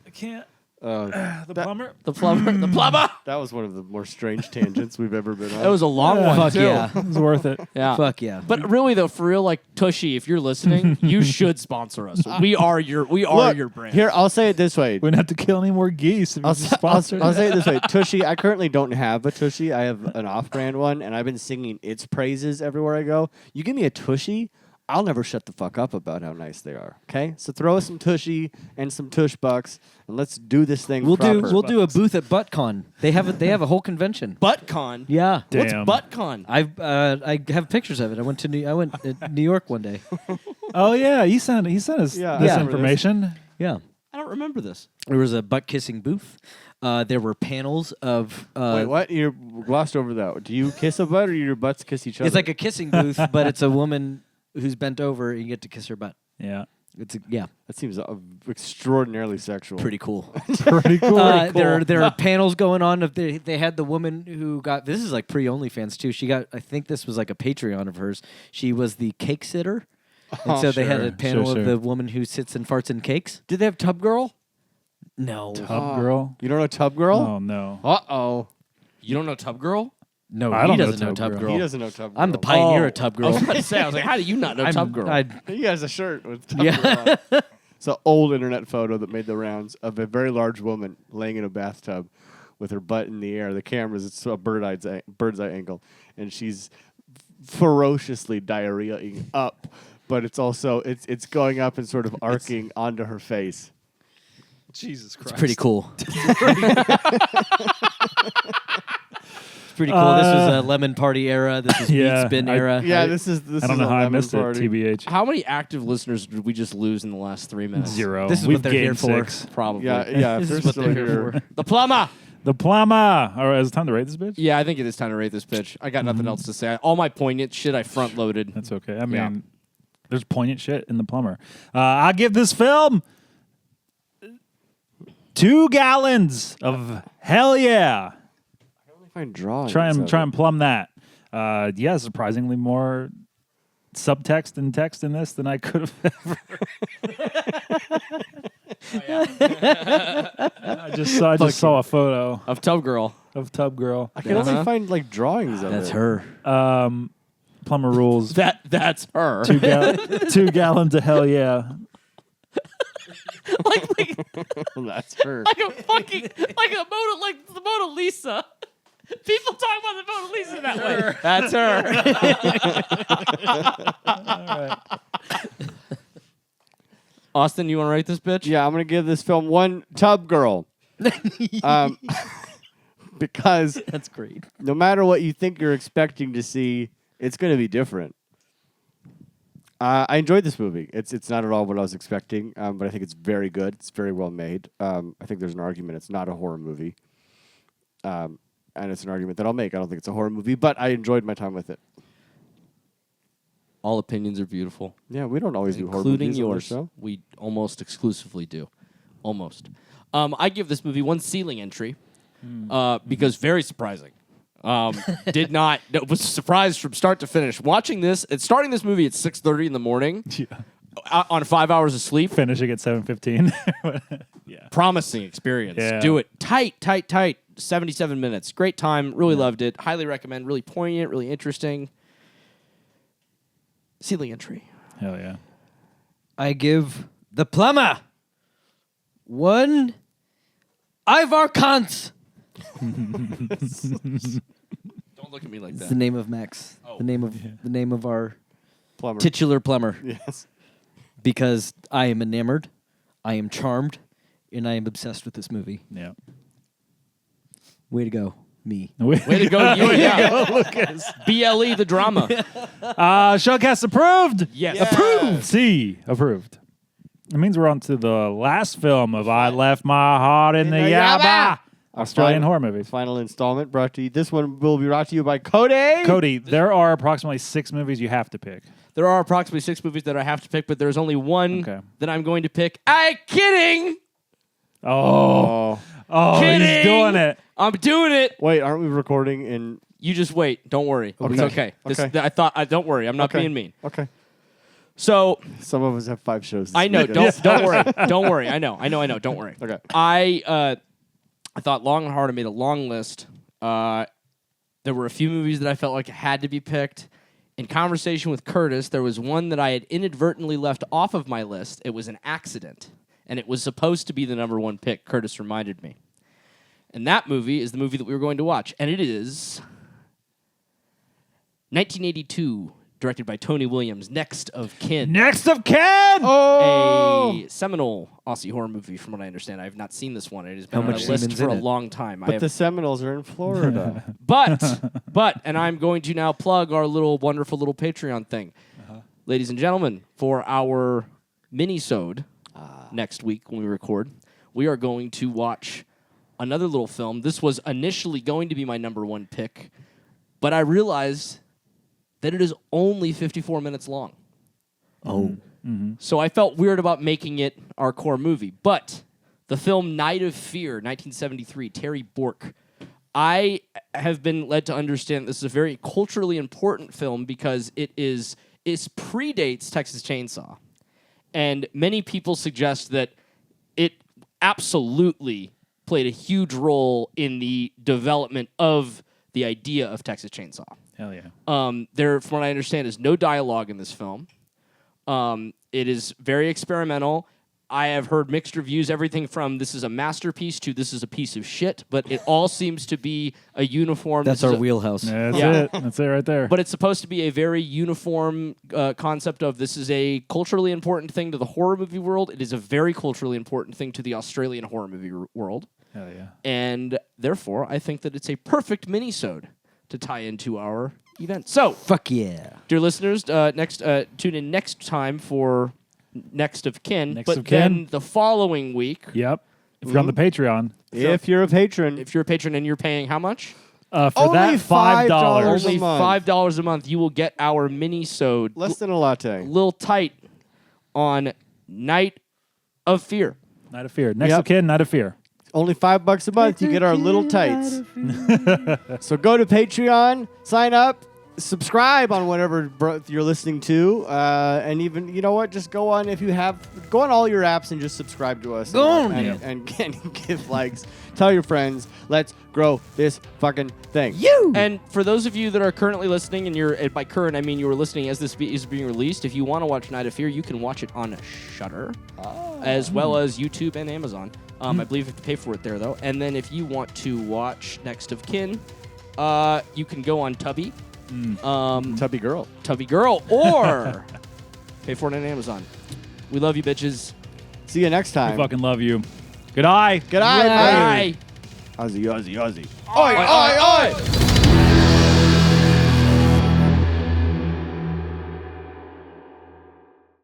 I can't. That, The plumber? The plumber. The plumber. that was one of the more strange tangents we've ever been on. That was a long one Fuck too. yeah. It was worth it. Yeah. Fuck yeah. But really though, for real, like Tushy, if you're listening, you should sponsor us. We are your Look, brand. Here, I'll say it this way. We didn't have to kill any more geese if I'll, you say, sponsored. I'll say it this way. Tushy, I currently don't have a Tushy. I have an off-brand one, and I've been singing its praises everywhere I go. You give me a Tushy, I'll never shut the fuck up about how nice they are. Okay? So throw us some Tushy and some Tush bucks, and let's do this thing We'll proper. do a booth at ButtCon. They have a whole convention. ButtCon. Yeah. Damn. What's ButtCon? I have pictures of it. I went to New York one day. Oh yeah, he sent us Yeah, I this remember information. Yeah. I don't remember this. There was a butt kissing booth. There were panels of. Wait, what? You glossed over that. Do you kiss a butt, or your butts kiss each other? It's like a kissing booth, but it's a woman who's bent over, and you get to kiss her butt. Yeah, Yeah, That seems extraordinarily sexual. pretty cool. pretty cool. There are panels going on. They had the woman who got this is like pre OnlyFans too. She got, I think this was like a Patreon of hers. She was the cake sitter, and so they had a sure, panel sure. of the woman who sits and farts in cakes. Did they have Tub Girl? No, Tub girl. You don't know Tub Girl? Oh no. Uh-oh. You don't know Tub Girl? no, I he don't know doesn't know Tub Tub Girl. Girl. He doesn't know Tub Girl. I'm the pioneer of Tub I was Girl. about to say, I was like, how do you not know Tub Girl? He has a shirt with Tub Yeah. Girl on. It's an old internet photo that made the rounds of a very large woman laying in a bathtub with her butt in the air. The camera's it's a bird's eye angle, and she's ferociously diarrheaing up, but it's also it's going up and sort of arcing onto her face. Jesus Christ. It's pretty cool. It's pretty cool. This was a lemon party era. This was Yeah, beat spin I- era. Yeah, this is I don't know a how I lemon missed party. it. TBH. How many active listeners did we just lose in the last 3 minutes? 0. This is We've what they're here gained for. 6. Probably. Yeah, yeah. This if is they're what they're still here for. The plumber. The Plumber. All right, is it time to rate this bitch? Yeah, I think it is time to rate this bitch. I got nothing else to say. All my poignant shit I front loaded. That's okay. I mean, there's poignant shit in The Plumber. I'll give this film 2 gallons of hell yeah. Find drawings. Try and plumb that. Yeah, surprisingly more subtext and text in this than I could have ever. I just saw a photo Of Tub Girl. of Tub Girl. I can only find like drawings of That's it. her. Plumber rules. That's her. 2 gallons of hell yeah. like That's her. like a fucking like the Mona Lisa. People talk about the Mona Lisa that way. That's her. Austin, you want to rate this bitch? Yeah, I'm gonna give this film 1 Tub Girl. Because That's great. no matter what you think you're expecting to see, it's gonna be different. I enjoyed this movie. It's not at all what I was expecting, but I think it's very good. It's very well made. I think there's an argument it's not a horror movie, and it's an argument that I'll make. I don't think it's a horror movie, but I enjoyed my time with it. All opinions are beautiful, Yeah, we don't always do horror including movies on yours. this show. We almost exclusively do. Almost. I give this movie 1 ceiling entry because very surprising. Was surprised from start to finish. Watching this, starting this movie at 6:30 in the morning on 5 hours of sleep. Finishing at 7:15. Yeah. Promising experience. Yeah. Do it. Tight. 77 minutes. Great time. Really loved it. Highly recommend. Really poignant. Really interesting. Ceiling entry. Hell yeah. I give The Plumber 1 Ivar Kant. Don't look at me like It's that. the name of Max. Oh. The name of our Plumber. titular plumber. Yes. Because I am enamored, I am charmed, and I am obsessed with this movie. Yeah. Way to go, me. Way to go, you. Yeah. BLE, the drama. Showcast approved. Yes. Approved. C. Approved. It means we're on to the last film of I Left My Heart in the Yaba. Australian horror movies. Final installment brought to you. This one will be brought to you by Cody. Cody, there are approximately 6 movies you have to pick. There are approximately 6 movies that I have to pick, but there's only one Okay. that I'm going to pick. Kidding. Oh. Kidding. He's doing it. I'm doing it. Wait, aren't we recording in... You just wait. Don't worry. Okay. It's okay. Okay. Don't worry. I'm not Okay. being mean. Okay. So Some of us have 5 shows. I know. this week. Don't worry. Don't worry. I know. Don't worry. Okay. I thought long and hard. I made a long list. There were a few movies that I felt like had to be picked. In conversation with Curtis, there was one that I had inadvertently left off of my list. It was an accident, and it was supposed to be the number 1 pick. Curtis reminded me. And that movie is the movie that we were going to watch, and it is 1982, directed by Tony Williams, Next of Kin. Next of Kin! Oh! A seminal Aussie horror movie, from what I understand. I have not seen this one. It has How been on much my list semen's for in a it? long time. But the Seminoles are in Florida. But, and I'm going to now plug our wonderful little Patreon thing. Ladies and gentlemen, for our mini-sode next week when we record, we are going to watch another little film. This was initially going to be my number 1 pick, but I realized that it is only 54 minutes long. Oh. So I felt weird about making it our core movie. But the film Night of Fear, 1973, Terry Bork. I have been led to understand this is a very culturally important film because it predates Texas Chainsaw. And many people suggest that it absolutely played a huge role in the development of the idea of Texas Chainsaw. Hell yeah. There, from what I understand, is no dialogue in this film. It is very experimental. I have heard mixed reviews, everything from this is a masterpiece to this is a piece of shit, but it all seems to be a uniform. That's our wheelhouse. That's Yeah. it. That's it right there. But it's supposed to be a very uniform concept of this is a culturally important thing to the horror movie world. It is a very culturally important thing to the Australian horror movie world. Hell yeah. And therefore, I think that it's a perfect mini-sode to tie into our event. So, Fuck yeah. dear listeners, tune in next time for Next of Kin. Next but of Kin. then the following week, Yep. If you're on the Patreon. If you're a patron. If you're a patron and you're paying how much? For Only that, $5. $5 Only a month. $5 a month. You will get our mini-sode. Less than a latte. Little tight on Night of Fear. Night of Fear. Next Yep. of kin, Night of Fear. Only $5 a month. You get our little tights. So go to Patreon, sign up, subscribe on whatever you're listening to, and even you know what? Just go on go on all your apps and just subscribe to us. Go on. and give likes. Tell your friends. Let's grow this fucking thing. And for those of you that are currently listening, and by current I mean you were listening as this is being released, if you want to watch Night of Fear, you can watch it on Shudder, as well as YouTube and Amazon. I believe you have to pay for it there, though. And then if you want to watch Next of Kin, you can go on Tubby. Tubby girl. Tubby Girl, or pay for it on Amazon. We love you, bitches. See you next time. We fucking love you. Good eye. Good eye, Bye. Aussie, Aussie, Aussie. Oi, oi, oi!